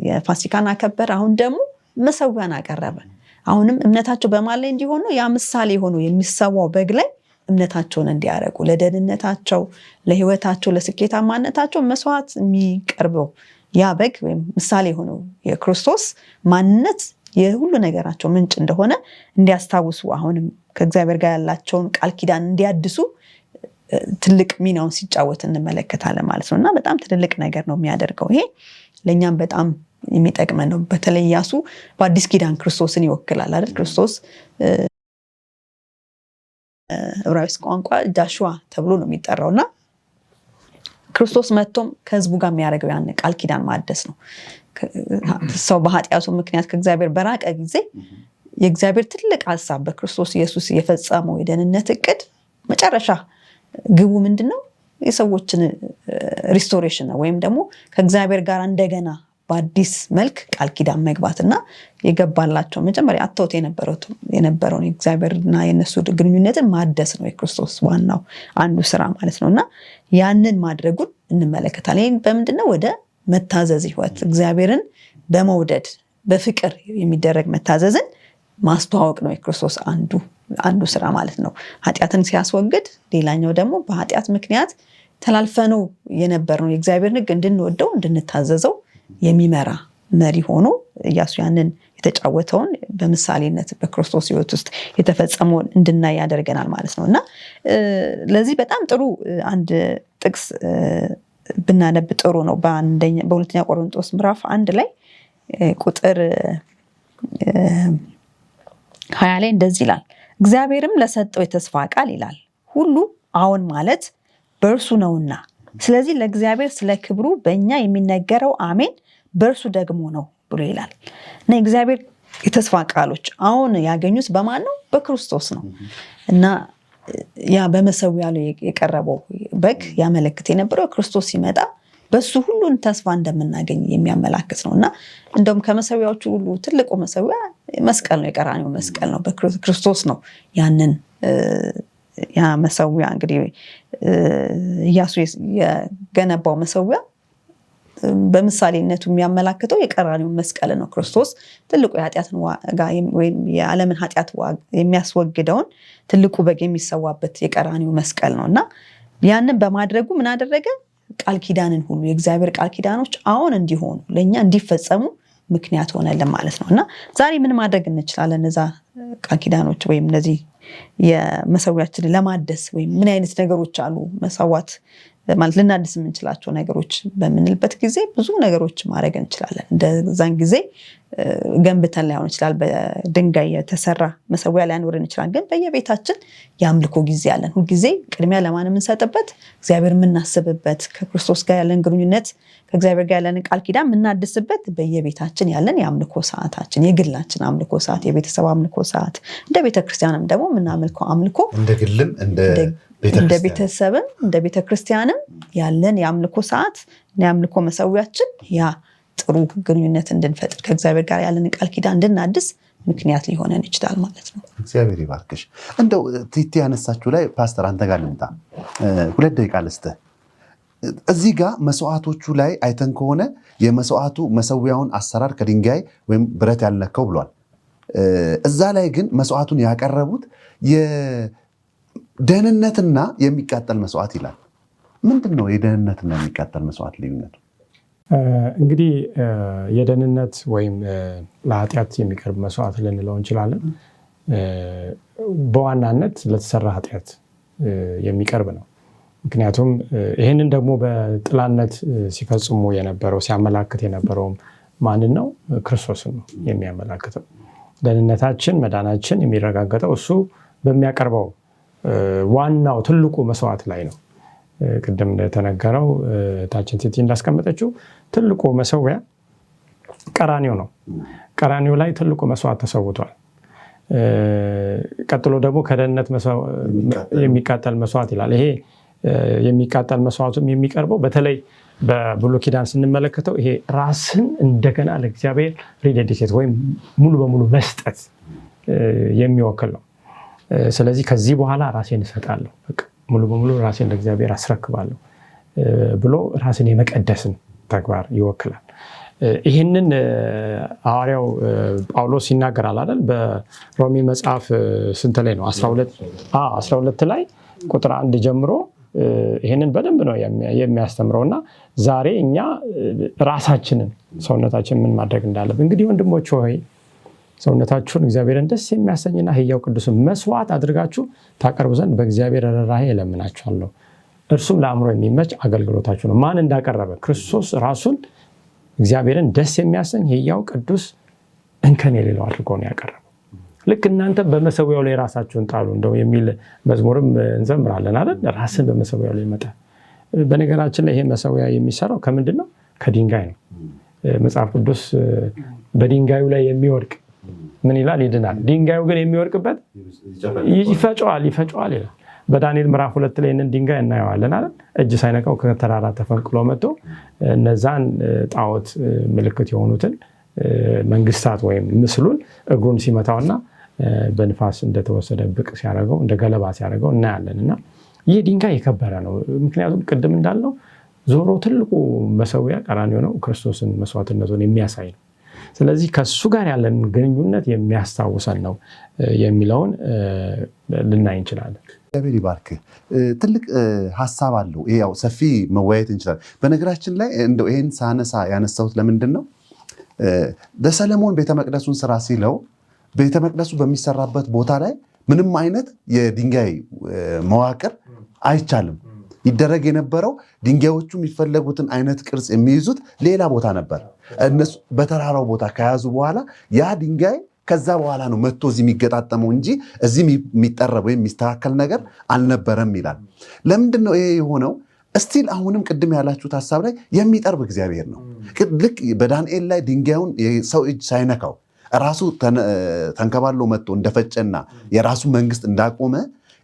የፋሲካን አከበረ፣ አሁን ደግሞ መሰዊያን አቀረበ። አሁንም እምነታቸው በማን ላይ እንዲሆኑ ያ ምሳሌ ሆኖ የሚሰዋው በግ ላይ እምነታቸውን እንዲያረጉ ለደህንነታቸው፣ ለህይወታቸው፣ ለስኬታማነታቸው መስዋዕት የሚቀርበው ያ በግ ወይም ምሳሌ ሆኖ የክርስቶስ ማንነት የሁሉ ነገራቸው ምንጭ እንደሆነ እንዲያስታውሱ አሁንም ከእግዚአብሔር ጋር ያላቸውን ቃል ኪዳን እንዲያድሱ ትልቅ ሚናውን ሲጫወት እንመለከታለን ማለት ነው እና በጣም ትልቅ ነገር ነው የሚያደርገው። ይሄ ለእኛም በጣም የሚጠቅመን ነው። በተለይ ኢያሱ በአዲስ ኪዳን ክርስቶስን ይወክላል አይደል? ክርስቶስ ዕብራይስጥ ቋንቋ ጃሹዋ ተብሎ ነው የሚጠራው እና ክርስቶስ መጥቶም ከህዝቡ ጋር የሚያደርገው ያን ቃል ኪዳን ማደስ ነው። ሰው በኃጢአቱ ምክንያት ከእግዚአብሔር በራቀ ጊዜ የእግዚአብሔር ትልቅ ሐሳብ በክርስቶስ ኢየሱስ የፈጸመው የደህንነት እቅድ መጨረሻ ግቡ ምንድነው? የሰዎችን ሪስቶሬሽን ነው ወይም ደግሞ ከእግዚአብሔር ጋር እንደገና በአዲስ መልክ ቃል ኪዳን መግባትና የገባላቸው መጀመሪያ አጥተውት የነበረውን የእግዚአብሔርና የነሱ ግንኙነትን ማደስ ነው የክርስቶስ ዋናው አንዱ ስራ ማለት ነውና ያንን ማድረጉን እንመለከታለን። ይሄን በምንድነው? ወደ መታዘዝ ህይወት እግዚአብሔርን በመውደድ በፍቅር የሚደረግ መታዘዝን ማስተዋወቅ ነው የክርስቶስ አንዱ ስራ ማለት ነው። ኃጢአትን ሲያስወግድ፣ ሌላኛው ደግሞ በኃጢአት ምክንያት ተላልፈነው የነበርነው የእግዚአብሔርን ሕግ እንድንወደው እንድንታዘዘው የሚመራ መሪ ሆኖ ኢያሱ ያንን የተጫወተውን በምሳሌነት በክርስቶስ ህይወት ውስጥ የተፈጸመውን እንድናይ ያደርገናል ማለት ነው። እና ለዚህ በጣም ጥሩ አንድ ጥቅስ ብናነብ ጥሩ ነው። በሁለተኛ ቆሮንቶስ ምዕራፍ 1 ላይ ቁጥር 20 ላይ እንደዚህ ይላል፣ እግዚአብሔርም ለሰጠው የተስፋ ቃል ይላል ሁሉ አዎን ማለት በእርሱ ነውና፣ ስለዚህ ለእግዚአብሔር ስለ ክብሩ በእኛ የሚነገረው አሜን በእርሱ ደግሞ ነው ብሎ ይላል። እና የእግዚአብሔር የተስፋ ቃሎች አሁን ያገኙት በማን ነው? በክርስቶስ ነው። እና ያ በመሰዊያ ላይ የቀረበው በግ ያመለክት የነበረው ክርስቶስ ሲመጣ በሱ ሁሉን ተስፋ እንደምናገኝ የሚያመላክት ነው። እና እንደውም ከመሰዊያዎቹ ሁሉ ትልቁ መሰዊያ መስቀል ነው፣ የቀራንዮ መስቀል ነው። በክርስቶስ ነው ያንን ያ መሰዊያ እንግዲህ ኢያሱ የገነባው መሰዊያ በምሳሌነቱ የሚያመላክተው የቀራንዮ መስቀል ነው። ክርስቶስ ትልቁ የኃጢአትን ዋጋ ወይም የዓለምን ኃጢአት የሚያስወግደውን ትልቁ በግ የሚሰዋበት የቀራንዮ መስቀል ነው። እና ያንን በማድረጉ ምን አደረገ? ቃል ኪዳንን ሁሉ የእግዚአብሔር ቃል ኪዳኖች አሁን እንዲሆኑ ለእኛ እንዲፈጸሙ ምክንያት ሆነልን ማለት ነው። እና ዛሬ ምን ማድረግ እንችላለን? እነዛ ቃል ኪዳኖች ወይም እነዚህ የመሰዊያችንን ለማደስ ወይም ምን አይነት ነገሮች አሉ መሰዋት ማለት ልናድስ የምንችላቸው ነገሮች በምንልበት ጊዜ ብዙ ነገሮች ማድረግ እንችላለን። እንደዛን ጊዜ ገንብተን ላይሆን ይችላል፣ በድንጋይ የተሰራ መሰዊያ ላይኖረን ይችላል። ግን በየቤታችን የአምልኮ ጊዜ አለን። ሁልጊዜ ቅድሚያ ለማን የምንሰጥበት? እግዚአብሔር የምናስብበት፣ ከክርስቶስ ጋር ያለን ግንኙነት፣ ከእግዚአብሔር ጋር ያለን ቃል ኪዳን የምናድስበት በየቤታችን ያለን የአምልኮ ሰዓታችን፣ የግላችን አምልኮ ሰዓት፣ የቤተሰብ አምልኮ ሰዓት፣ እንደ ቤተክርስቲያንም ደግሞ የምናመልከው አምልኮ እንደ ግልም እንደ ቤተሰብም እንደ ቤተክርስቲያንም ያለን የአምልኮ ሰዓት የአምልኮ መሰዊያችን ያ ጥሩ ግንኙነት እንድንፈጥር ከእግዚአብሔር ጋር ያለን ቃል ኪዳን እንድናድስ ምክንያት ሊሆነን ይችላል ማለት ነው። እግዚአብሔር ይባርክሽ። እንደው ቲቲ ያነሳችሁ ላይ ፓስተር አንተ ጋር ልምጣ 2 ደቂቃ ልስጥህ። እዚህ ጋር መስዋዕቶቹ ላይ አይተን ከሆነ የመስዋዕቱ መሰዊያውን አሰራር ከድንጋይ ወይም ብረት ያልነካው ብሏል። እዛ ላይ ግን መስዋዕቱን ያቀረቡት ደህንነትና የሚቃጠል መስዋዕት ይላል። ምንድን ነው የደህንነትና የሚቃጠል መስዋዕት ልዩነቱ? እንግዲህ የደህንነት ወይም ለኃጢአት የሚቀርብ መስዋዕት ልንለው እንችላለን። በዋናነት ለተሰራ ኃጢአት የሚቀርብ ነው። ምክንያቱም ይህንን ደግሞ በጥላነት ሲፈጽሙ የነበረው ሲያመላክት የነበረውም ማንን ነው? ክርስቶስን ነው የሚያመላክተው። ደህንነታችን መዳናችን የሚረጋገጠው እሱ በሚያቀርበው ዋናው ትልቁ መስዋዕት ላይ ነው። ቅድም እንደተነገረው ታችን ቲቲ እንዳስቀመጠችው ትልቁ መሰዊያ ቀራንዮ ነው። ቀራንዮ ላይ ትልቁ መስዋዕት ተሰውቷል። ቀጥሎ ደግሞ ከደህንነት የሚቃጠል መስዋዕት ይላል። ይሄ የሚቃጠል መስዋዕቱም የሚቀርበው በተለይ በብሉይ ኪዳን ስንመለከተው ይሄ ራስን እንደገና ለእግዚአብሔር ሪዴዲኬት ወይም ሙሉ በሙሉ መስጠት የሚወክል ነው። ስለዚህ ከዚህ በኋላ ራሴን እሰጣለሁ፣ ሙሉ በሙሉ ራሴን ለእግዚአብሔር አስረክባለሁ ብሎ ራስን የመቀደስን ተግባር ይወክላል። ይህንን ሐዋርያው ጳውሎስ ይናገራል አይደል? በሮሜ መጽሐፍ ስንት ላይ ነው? 12 ላይ ቁጥር 1 ጀምሮ ይህንን በደንብ ነው የሚያስተምረውና ዛሬ እኛ ራሳችንን ሰውነታችን ምን ማድረግ እንዳለብን እንግዲህ ወንድሞች ሆይ ሰውነታችሁን እግዚአብሔርን ደስ የሚያሰኝና ሕያው ቅዱስን መስዋዕት አድርጋችሁ ታቀርቡ ዘንድ በእግዚአብሔር ርኅራኄ እለምናችኋለሁ፣ እርሱም ለአእምሮ የሚመች አገልግሎታችሁ ነው። ማን እንዳቀረበ? ክርስቶስ ራሱን እግዚአብሔርን ደስ የሚያሰኝ ሕያው ቅዱስ እንከን የሌለው አድርጎ ነው ያቀረበው። ልክ እናንተ በመሰዊያው ላይ ራሳችሁን ጣሉ እንደው የሚል መዝሙርም እንዘምራለን አይደል? ራስን በመሰዊያው ላይ መጣል። በነገራችን ላይ ይሄ መሰዊያ የሚሰራው ከምንድን ነው? ከድንጋይ ነው። መጽሐፍ ቅዱስ በድንጋዩ ላይ የሚወድቅ ምን ይላል? ይድናል። ድንጋዩ ግን የሚወድቅበት ይፈጨዋል ይላል። በዳንኤል ምዕራፍ 2 ላይ እንን ድንጋይ እናየዋለን አይደል? እጅ ሳይነካው ከተራራ ተፈንቅሎ መጥቶ እነዛን ጣዖት ምልክት የሆኑትን መንግስታት ወይም ምስሉን እግሩን ሲመታውና በንፋስ እንደተወሰደ ብቅ ሲያደርገው እንደ ገለባ ሲያደርገው እናያለን። እና ይህ ድንጋይ የከበረ ነው። ምክንያቱም ቅድም እንዳልነው ዞሮ ትልቁ መሰዊያ ቀራንዮ ነው፣ ክርስቶስን መስዋዕትነቱን የሚያሳይ ነው። ስለዚህ ከሱ ጋር ያለን ግንኙነት የሚያስታውሰን ነው የሚለውን ልናይ እንችላለን። እግዚአብሔር ይባርክ። ትልቅ ሀሳብ አለው። ያው ሰፊ መወያየት እንችላለን። በነገራችን ላይ እንደው ይሄን ሳነሳ ያነሳሁት ለምንድን ነው ለሰለሞን ቤተመቅደሱን ስራ ሲለው ቤተመቅደሱ በሚሰራበት ቦታ ላይ ምንም አይነት የድንጋይ መዋቅር አይቻልም። ይደረግ የነበረው ድንጋዮቹ የሚፈለጉትን አይነት ቅርጽ የሚይዙት ሌላ ቦታ ነበር። እነሱ በተራራው ቦታ ከያዙ በኋላ ያ ድንጋይ ከዛ በኋላ ነው መጥቶ እዚህ የሚገጣጠመው እንጂ እዚህ የሚጠረብ ወይም የሚስተካከል ነገር አልነበረም ይላል። ለምንድን ነው ይሄ የሆነው? እስቲል አሁንም ቅድም ያላችሁት ሀሳብ ላይ የሚጠርብ እግዚአብሔር ነው። ልክ በዳንኤል ላይ ድንጋዩን የሰው እጅ ሳይነካው ራሱ ተንከባሎ መጥቶ እንደፈጨና የራሱ መንግስት እንዳቆመ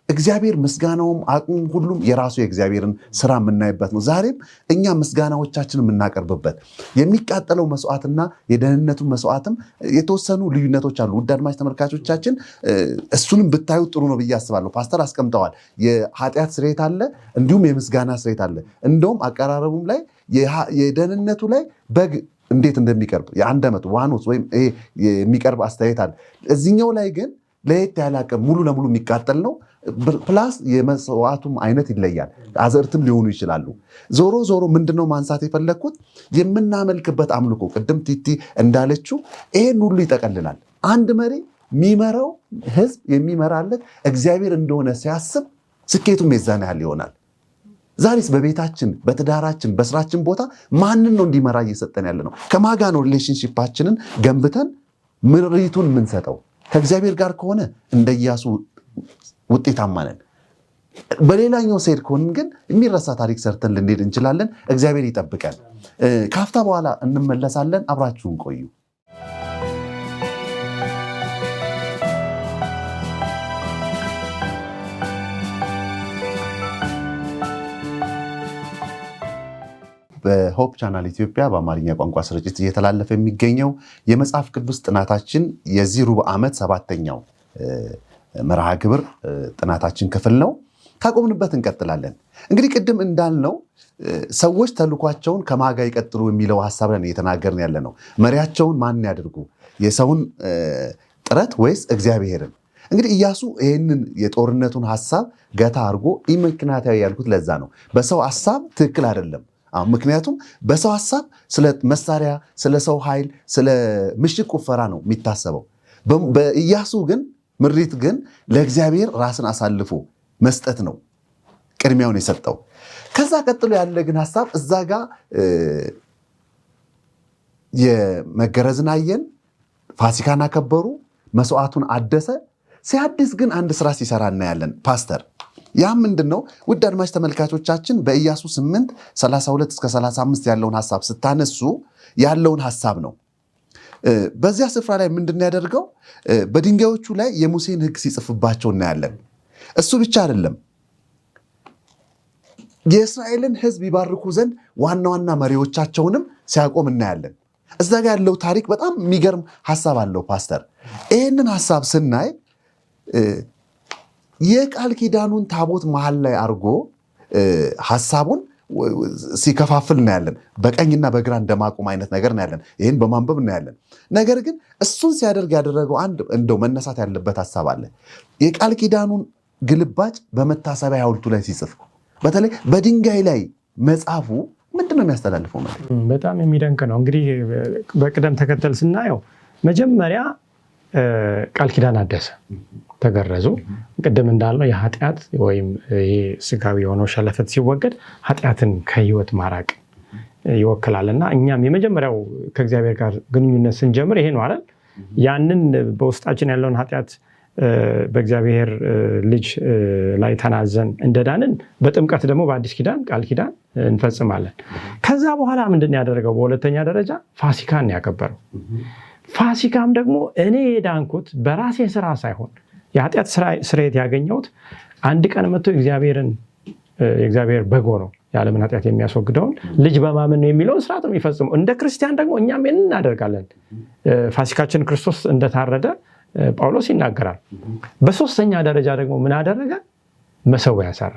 እግዚአብሔር ምስጋናውም አቅሙም ሁሉም የራሱ የእግዚአብሔርን ስራ የምናይበት ነው። ዛሬም እኛ ምስጋናዎቻችን የምናቀርብበት የሚቃጠለው መስዋዕትና የደህንነቱን መስዋዕትም የተወሰኑ ልዩነቶች አሉ። ውድ አድማጭ ተመልካቾቻችን እሱንም ብታዩት ጥሩ ነው ብዬ አስባለሁ። ፓስተር አስቀምጠዋል። የኃጢአት ስርየት አለ፣ እንዲሁም የምስጋና ስርየት አለ። እንደውም አቀራረቡም ላይ የደህንነቱ ላይ በግ እንዴት እንደሚቀርብ የአንድ ዓመት ዋኖስ ወይም የሚቀርብ አስተያየት አለ። እዚህኛው ላይ ግን ለየት ያለ አቅም ሙሉ ለሙሉ የሚቃጠል ነው። ፕላስ የመስዋዕቱም አይነት ይለያል። አዘርትም ሊሆኑ ይችላሉ። ዞሮ ዞሮ ምንድነው ማንሳት የፈለግኩት የምናመልክበት አምልኮ ቅድም ቲቲ እንዳለችው ይሄን ሁሉ ይጠቀልላል። አንድ መሪ የሚመራው ህዝብ የሚመራለት እግዚአብሔር እንደሆነ ሲያስብ ስኬቱም የዛን ያህል ይሆናል። ዛሬስ በቤታችን፣ በትዳራችን፣ በስራችን ቦታ ማንን ነው እንዲመራ እየሰጠን ያለ ነው? ከማጋ ነው ሪሌሽንሺፓችንን ገንብተን ምሪቱን የምንሰጠው? ከእግዚአብሔር ጋር ከሆነ እንደ ኢያሱ ውጤታማ ነን። በሌላኛው ሴድ ከሆንን ግን የሚረሳ ታሪክ ሰርተን ልንሄድ እንችላለን። እግዚአብሔር ይጠብቀን። ካፍታ በኋላ እንመለሳለን። አብራችሁን ቆዩ። በሆፕ ቻናል ኢትዮጵያ በአማርኛ ቋንቋ ስርጭት እየተላለፈ የሚገኘው የመጽሐፍ ቅዱስ ጥናታችን የዚህ ሩብ ዓመት 7ኛው መርሃ ግብር ጥናታችን ክፍል ነው። ካቆምንበት እንቀጥላለን። እንግዲህ ቅድም እንዳልነው ሰዎች ተልኳቸውን ከማጋ ይቀጥሉ የሚለው ሀሳብ ላይ እየተናገርን ያለ ነው። መሪያቸውን ማን ያድርጉ? የሰውን ጥረት ወይስ እግዚአብሔርን? እንግዲህ ኢያሱ ይህንን የጦርነቱን ሀሳብ ገታ አድርጎ ኢምክንያታዊ ያልኩት ለዛ ነው። በሰው ሀሳብ ትክክል አይደለም። ምክንያቱም በሰው ሀሳብ ስለ መሳሪያ፣ ስለ ሰው ኃይል፣ ስለ ምሽግ ቁፈራ ነው የሚታሰበው። በኢያሱ ግን ምሪት ግን ለእግዚአብሔር ራስን አሳልፎ መስጠት ነው ቅድሚያውን የሰጠው። ከዛ ቀጥሎ ያለ ግን ሀሳብ እዛ ጋር የመገረዝን አየን፣ ፋሲካን አከበሩ፣ መስዋዕቱን አደሰ። ሲያድስ ግን አንድ ስራ ሲሰራ እናያለን ፓስተር። ያ ምንድን ነው? ውድ አድማጭ ተመልካቾቻችን በኢያሱ 8:32 እስከ 35 ያለውን ሀሳብ ስታነሱ ያለውን ሀሳብ ነው። በዚያ ስፍራ ላይ ምንድን ያደርገው? በድንጋዮቹ ላይ የሙሴን ሕግ ሲጽፍባቸው እናያለን። እሱ ብቻ አይደለም፣ የእስራኤልን ሕዝብ ይባርኩ ዘንድ ዋና ዋና መሪዎቻቸውንም ሲያቆም እናያለን። እዛ ጋር ያለው ታሪክ በጣም የሚገርም ሀሳብ አለው ፓስተር። ይህንን ሀሳብ ስናይ የቃል ኪዳኑን ታቦት መሃል ላይ አድርጎ ሀሳቡን ሲከፋፍል እናያለን። በቀኝና በግራ እንደማቆም አይነት ነገር እናያለን። ይህን በማንበብ እናያለን። ነገር ግን እሱን ሲያደርግ ያደረገው አንድ እንደው መነሳት ያለበት ሀሳብ አለ። የቃል ኪዳኑን ግልባጭ በመታሰቢያ ሐውልቱ ላይ ሲጽፍ፣ በተለይ በድንጋይ ላይ መጻፉ ምንድን ነው የሚያስተላልፈው? በጣም የሚደንቅ ነው። እንግዲህ በቅደም ተከተል ስናየው መጀመሪያ ቃል ኪዳን አደሰ፣ ተገረዙ። ቅድም እንዳልነው የኃጢአት ወይም ስጋዊ የሆነው ሸለፈት ሲወገድ ኃጢአትን ከህይወት ማራቅ ይወክላል እና እኛም የመጀመሪያው ከእግዚአብሔር ጋር ግንኙነት ስንጀምር ይሄ ነው አይደል? ያንን በውስጣችን ያለውን ኃጢአት በእግዚአብሔር ልጅ ላይ ተናዘን እንደዳንን በጥምቀት ደግሞ በአዲስ ኪዳን ቃል ኪዳን እንፈጽማለን። ከዛ በኋላ ምንድን ያደረገው? በሁለተኛ ደረጃ ፋሲካን ያከበረው። ፋሲካም ደግሞ እኔ የዳንኩት በራሴ ስራ ሳይሆን የኃጢአት ስርየት ያገኘሁት አንድ ቀን መጥቶ የእግዚአብሔር በጎ ነው የዓለምን ኃጢአት የሚያስወግደውን ልጅ በማመን ነው የሚለውን ስርዓት ነው የሚፈጽመው። እንደ ክርስቲያን ደግሞ እኛም ይህንን እናደርጋለን። ፋሲካችን ክርስቶስ እንደታረደ ጳውሎስ ይናገራል። በሶስተኛ ደረጃ ደግሞ ምን አደረገ? መሰዊያ ሰራ።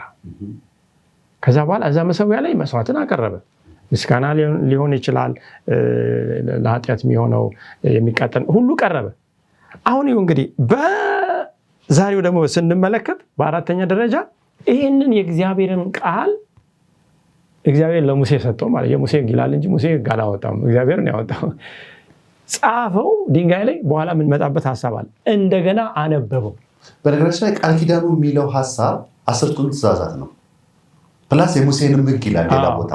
ከዛ በኋላ እዛ መሰዊያ ላይ መስዋዕትን አቀረበ። ምስጋና ሊሆን ይችላል፣ ለኃጢአት የሚሆነው የሚቃጠል ሁሉ ቀረበ። አሁን ይኸው እንግዲህ በዛሬው ደግሞ ስንመለከት በአራተኛ ደረጃ ይህንን የእግዚአብሔርን ቃል እግዚአብሔር ለሙሴ ሰጠው ማለት የሙሴ ሕግ ይላል እንጂ ሙሴ ሕግ አላወጣም፣ እግዚአብሔርን ያወጣው። ጻፈው ድንጋይ ላይ። በኋላ የምንመጣበት ሀሳብ አለ። እንደገና አነበበው። በነገራችን ላይ ቃል ኪዳኑ የሚለው ሀሳብ 10ቱን ትእዛዛት ነው ፕላስ የሙሴንም ሕግ ይላል ሌላ ቦታ።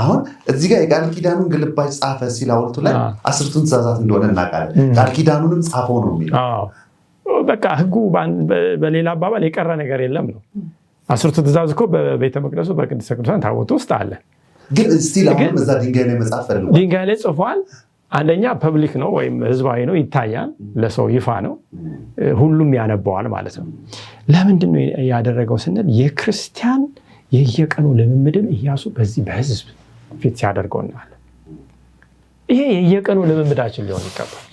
አሁን እዚህ ጋር የቃል ኪዳኑን ግልባጭ ጻፈ ሲል ሐውልቱ ላይ 10ቱን ትእዛዛት እንደሆነ እናውቃለን። ቃል ኪዳኑንም ጻፈው ነው የሚለው። በቃ ሕጉ በሌላ አባባል የቀረ ነገር የለም ነው። 10ቱ ትእዛዝ እኮ በቤተ መቅደሱ በቅድስተ ቅዱሳን ታቦት ውስጥ አለ። ግን ስቲል አሁን እዛ ድንጋይ ላይ መጻፍ ፈልጓል። ድንጋይ ላይ ጽፏል። አንደኛ ፐብሊክ ነው ወይም ህዝባዊ ነው፣ ይታያል፣ ለሰው ይፋ ነው፣ ሁሉም ያነበዋል ማለት ነው። ለምንድን ነው ያደረገው ስንል የክርስቲያን የየቀኑ ልምምድን ኢያሱ በዚህ በህዝብ ፊት ሲያደርገው እናያለን። ይሄ የየቀኑ ልምምዳችን ሊሆን ይገባል።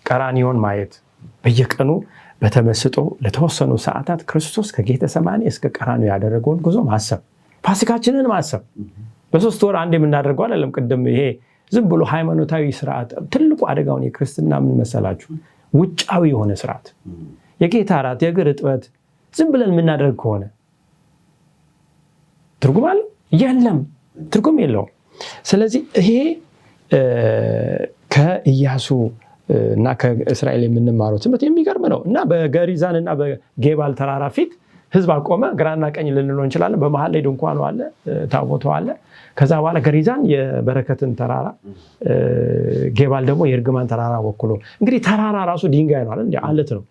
ቀራንዮን ማየት፣ በየቀኑ በተመስጦ ለተወሰኑ ሰዓታት ክርስቶስ ከጌተሰማኒ እስከ ቀራንዮ ያደረገውን ጉዞ ማሰብ፣ ፋሲካችንን ማሰብ። በ3 ወር አንድ የምናደርገው አይደለም። ቅድም ይሄ ዝም ብሎ ሃይማኖታዊ ስርዓት ትልቁ አደጋውን የክርስትና ምን መሰላችሁ? ውጫዊ የሆነ ስርዓት፣ የጌታ እራት፣ የእግር እጥበት ዝም ብለን የምናደርግ ከሆነ ትርጉም አለ? የለም፣ ትርጉም የለውም። ስለዚህ ይሄ ከኢያሱ እና ከእስራኤል የምንማረው ትምህርት የሚገርም ነው እና በገሪዛን እና በጌባል ተራራ ፊት ህዝብ አቆመ። ግራና ቀኝ ልንለው እንችላለን። በመሀል ላይ ድንኳኑ አለ፣ ታቦቱ አለ። ከዛ በኋላ ገሪዛን የበረከትን ተራራ፣ ጌባል ደግሞ የእርግማን ተራራ ወክሎ፣ እንግዲህ ተራራ ራሱ ድንጋይ ነው አይደል? አለት ነው።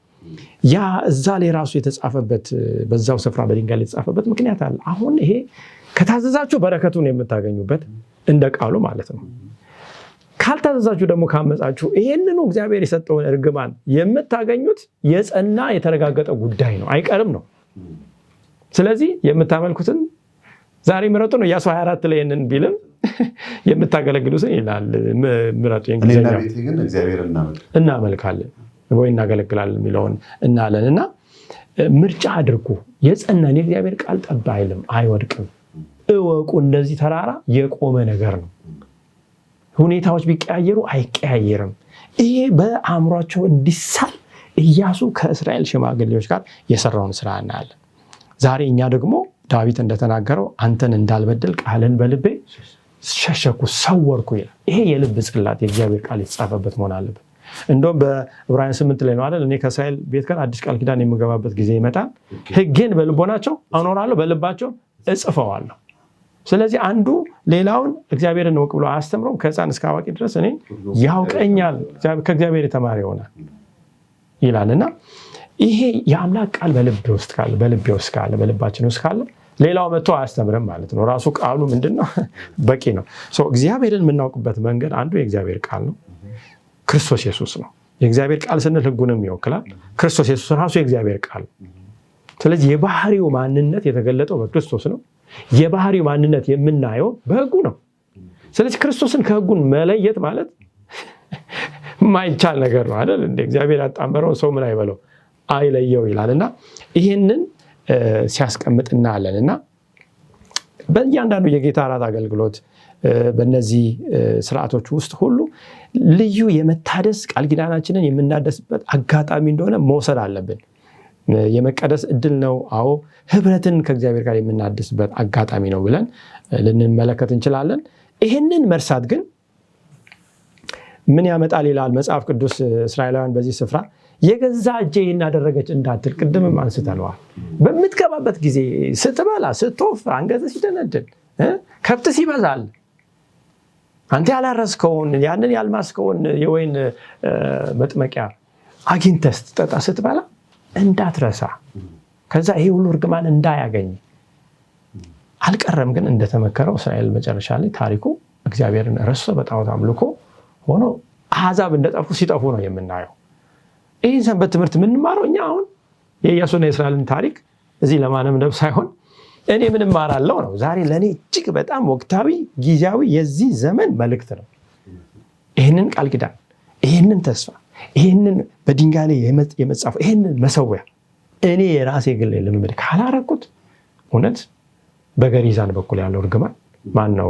ያ እዛ ላይ ራሱ የተጻፈበት በዛው ስፍራ በድንጋይ ላይ የተጻፈበት ምክንያት አለ። አሁን ይሄ ከታዘዛችሁ በረከቱን የምታገኙበት እንደ ቃሉ ማለት ነው። ካልታዘዛችሁ ደግሞ ካመጻችሁ ይሄንኑ እግዚአብሔር የሰጠውን እርግማን የምታገኙት የጸና የተረጋገጠ ጉዳይ ነው፣ አይቀርም ነው። ስለዚህ የምታመልኩትን ዛሬ ምረጡ ነው። ኢያሱ 24 ላይ ይሄንን ቢልም የምታገለግሉትን ይላል ምረጡ። የእንግሊዝኛው ግን እግዚአብሔር እናመልካለን ወይ እናገለግላለን የሚለውን እናለን እና ምርጫ አድርጉ። የጸናን የእግዚአብሔር ቃል ጠብ አይልም፣ አይወድቅም። እወቁ፣ እንደዚህ ተራራ የቆመ ነገር ነው። ሁኔታዎች ቢቀያየሩ አይቀያየርም። ይሄ በአእምሯቸው እንዲሳል ኢያሱ ከእስራኤል ሽማግሌዎች ጋር የሰራውን ስራ እናያለን። ዛሬ እኛ ደግሞ ዳዊት እንደተናገረው አንተን እንዳልበድል ቃልን በልቤ ሸሸኩ ሰወርኩ ይላል። ይሄ የልብ ጽላት የእግዚአብሔር ቃል የተጻፈበት መሆን አለበት። እንደውም በዕብራውያን 8 ላይ ነው አይደል? እኔ ከእስራኤል ቤት ጋር አዲስ ቃል ኪዳን የምገባበት ጊዜ ይመጣል፣ ሕጌን በልቦናቸው አኖራለሁ፣ በልባቸው እጽፈዋለሁ። ስለዚህ አንዱ ሌላውን እግዚአብሔርን እወቅ ብሎ አያስተምረውም። ከሕፃን እስከ አዋቂ ድረስ እኔ ያውቀኛል፣ ከእግዚአብሔር የተማረ ይሆናል ይላል እና ይሄ የአምላክ ቃል በልቤ ውስጥ ካለ በልባችን ውስጥ ካለ ሌላው መጥቶ አያስተምርም ማለት ነው። ራሱ ቃሉ ምንድነው? በቂ ነው። እግዚአብሔርን የምናውቅበት መንገድ አንዱ የእግዚአብሔር ቃል ነው፣ ክርስቶስ ኢየሱስ ነው። የእግዚአብሔር ቃል ስንል ሕጉንም ይወክላል። ክርስቶስ ኢየሱስ ራሱ የእግዚአብሔር ቃል። ስለዚህ የባህሪው ማንነት የተገለጠው በክርስቶስ ነው። የባህሪው ማንነት የምናየው በሕጉ ነው። ስለዚህ ክርስቶስን ከሕጉን መለየት ማለት ማይቻል ነገር ነው አይደል? እንደ እግዚአብሔር ያጣመረው ሰው ምን አይበለው አይለየው ይላልና ይህንን ሲያስቀምጥ እናያለን እና በእያንዳንዱ የጌታ እራት አገልግሎት በእነዚህ ስርዓቶች ውስጥ ሁሉ ልዩ የመታደስ ቃል ኪዳናችንን የምናደስበት አጋጣሚ እንደሆነ መውሰድ አለብን። የመቀደስ እድል ነው። አዎ፣ ህብረትን ከእግዚአብሔር ጋር የምናደስበት አጋጣሚ ነው ብለን ልንመለከት እንችላለን። ይህንን መርሳት ግን ምን ያመጣል ይላል መጽሐፍ ቅዱስ። እስራኤላውያን በዚህ ስፍራ የገዛ እጄ እናደረገች እንዳትል ቅድምም አንስተነዋል። በምትገባበት ጊዜ ስትበላ፣ ስትወፍር፣ አንገት ሲደነድን፣ ከብት ሲበዛል፣ አንተ ያላረስከውን ያንን ያልማስከውን የወይን መጥመቂያ አግኝተህ ስትጠጣ ስትበላ እንዳትረሳ፣ ከዛ ይሄ ሁሉ እርግማን እንዳያገኝ አልቀረም። ግን እንደተመከረው እስራኤል መጨረሻ ላይ ታሪኩ እግዚአብሔርን ረስቶ በጣዖት አምልኮ ሆኖ አሕዛብ እንደጠፉ ሲጠፉ ነው የምናየው። ይህን ሰንበት ትምህርት የምንማረው እኛ አሁን የኢያሱና የእስራኤልን ታሪክ እዚህ ለማነምነብ ሳይሆን እኔ ምን እማራለሁ ነው። ዛሬ ለእኔ እጅግ በጣም ወቅታዊ ጊዜያዊ የዚህ ዘመን መልእክት ነው። ይህንን ቃል ኪዳን፣ ይህንን ተስፋ፣ ይህንን በድንጋይ ላይ የመጻፈው ይህንን መሰዊያ እኔ የራሴ ግል ልምምድ ካላረኩት እውነት በገሪዛን በኩል ያለው እርግማን ማን ነው?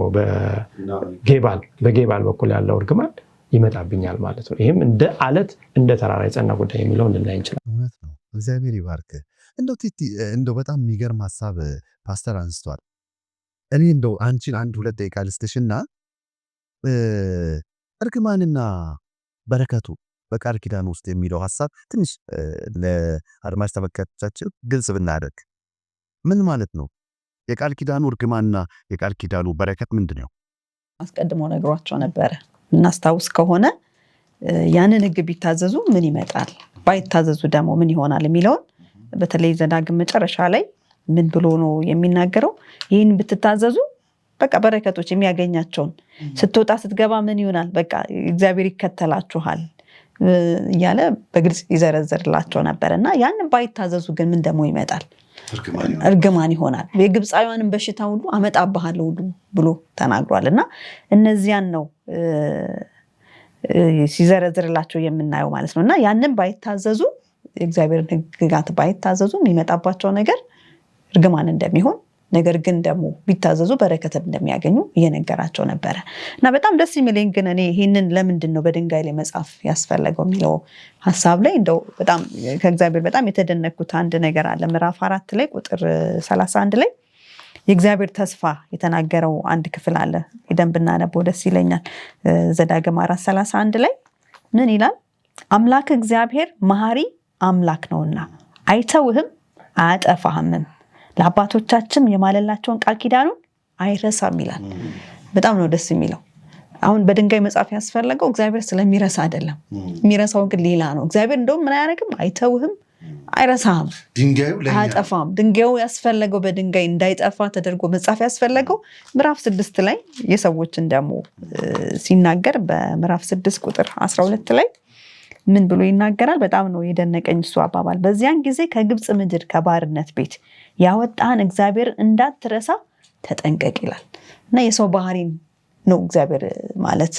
በጌባል በኩል ያለው እርግማን ይመጣብኛል ማለት ነው። ይህም እንደ አለት እንደ ተራራ የጸና ጉዳይ የሚለው እንድናይ እንችላለን። እውነት ነው። እግዚአብሔር ይባርክ። እንደው በጣም የሚገርም ሀሳብ ፓስተር አንስቷል። እኔ እንደው አንቺን 1-2 ደቂቃ ልስጥሽና እርግማንና በረከቱ በቃል ኪዳን ውስጥ የሚለው ሀሳብ ትንሽ ለአድማጭ ተመልካቾቻችን ግልጽ ብናደርግ ምን ማለት ነው? የቃል ኪዳኑ እርግማንና የቃል ኪዳኑ በረከት ምንድን ነው? አስቀድሞ ነግሯቸው ነበረ። እናስታውስ ከሆነ ያንን ሕግ ቢታዘዙ ምን ይመጣል፣ ባይታዘዙ ደግሞ ምን ይሆናል የሚለውን በተለይ ዘዳግም መጨረሻ ላይ ምን ብሎ ነው የሚናገረው? ይህን ብትታዘዙ በቃ በረከቶች የሚያገኛቸውን ስትወጣ ስትገባ ምን ይሆናል፣ በቃ እግዚአብሔር ይከተላችኋል እያለ በግልጽ ይዘረዝርላቸው ነበር። እና ያንን ባይታዘዙ ግን ምን ደግሞ ይመጣል? እርግማን ይሆናል። የግብፃውያንን በሽታ ሁሉ አመጣብሃለሁ ሁሉ ብሎ ተናግሯል። እና እነዚያን ነው ሲዘረዝርላቸው የምናየው ማለት ነው። እና ያንን ባይታዘዙ የእግዚአብሔርን ሕግጋት ባይታዘዙ የሚመጣባቸው ነገር እርግማን እንደሚሆን፣ ነገር ግን ደግሞ ቢታዘዙ በረከትን እንደሚያገኙ እየነገራቸው ነበረ። እና በጣም ደስ የሚለኝ ግን እኔ ይህንን ለምንድን ነው በድንጋይ ላይ መጻፍ ያስፈለገው የሚለው ሀሳብ ላይ እንደው በጣም ከእግዚአብሔር በጣም የተደነኩት አንድ ነገር አለ። ምዕራፍ 4 ላይ ቁጥር 31 ላይ የእግዚአብሔር ተስፋ የተናገረው አንድ ክፍል አለ። ሄደን ብናነበው ደስ ይለኛል። ዘዳግም 4:31 ላይ ምን ይላል? አምላክ እግዚአብሔር መሐሪ አምላክ ነውና አይተውህም አያጠፋህምም፣ ለአባቶቻችን የማለላቸውን ቃል ኪዳኑን አይረሳም ይላል። በጣም ነው ደስ የሚለው። አሁን በድንጋይ መጻፍ ያስፈለገው እግዚአብሔር ስለሚረሳ አይደለም። የሚረሳው ግን ሌላ ነው። እግዚአብሔር እንደውም ምን አያደርግም? አይተውህም፣ አይረሳህም፣ አያጠፋም። ድንጋዩ ያስፈለገው በድንጋይ እንዳይጠፋ ተደርጎ መጻፍ ያስፈለገው ምዕራፍ 6 ላይ የሰዎችን ደግሞ ሲናገር በምዕራፍ 6 ቁጥር 12 ላይ ምን ብሎ ይናገራል? በጣም ነው የደነቀኝ እሱ አባባል። በዚያን ጊዜ ከግብፅ ምድር ከባርነት ቤት ያወጣህን እግዚአብሔር እንዳትረሳ ተጠንቀቅ ይላል። እና የሰው ባህሪ ነው እግዚአብሔር ማለት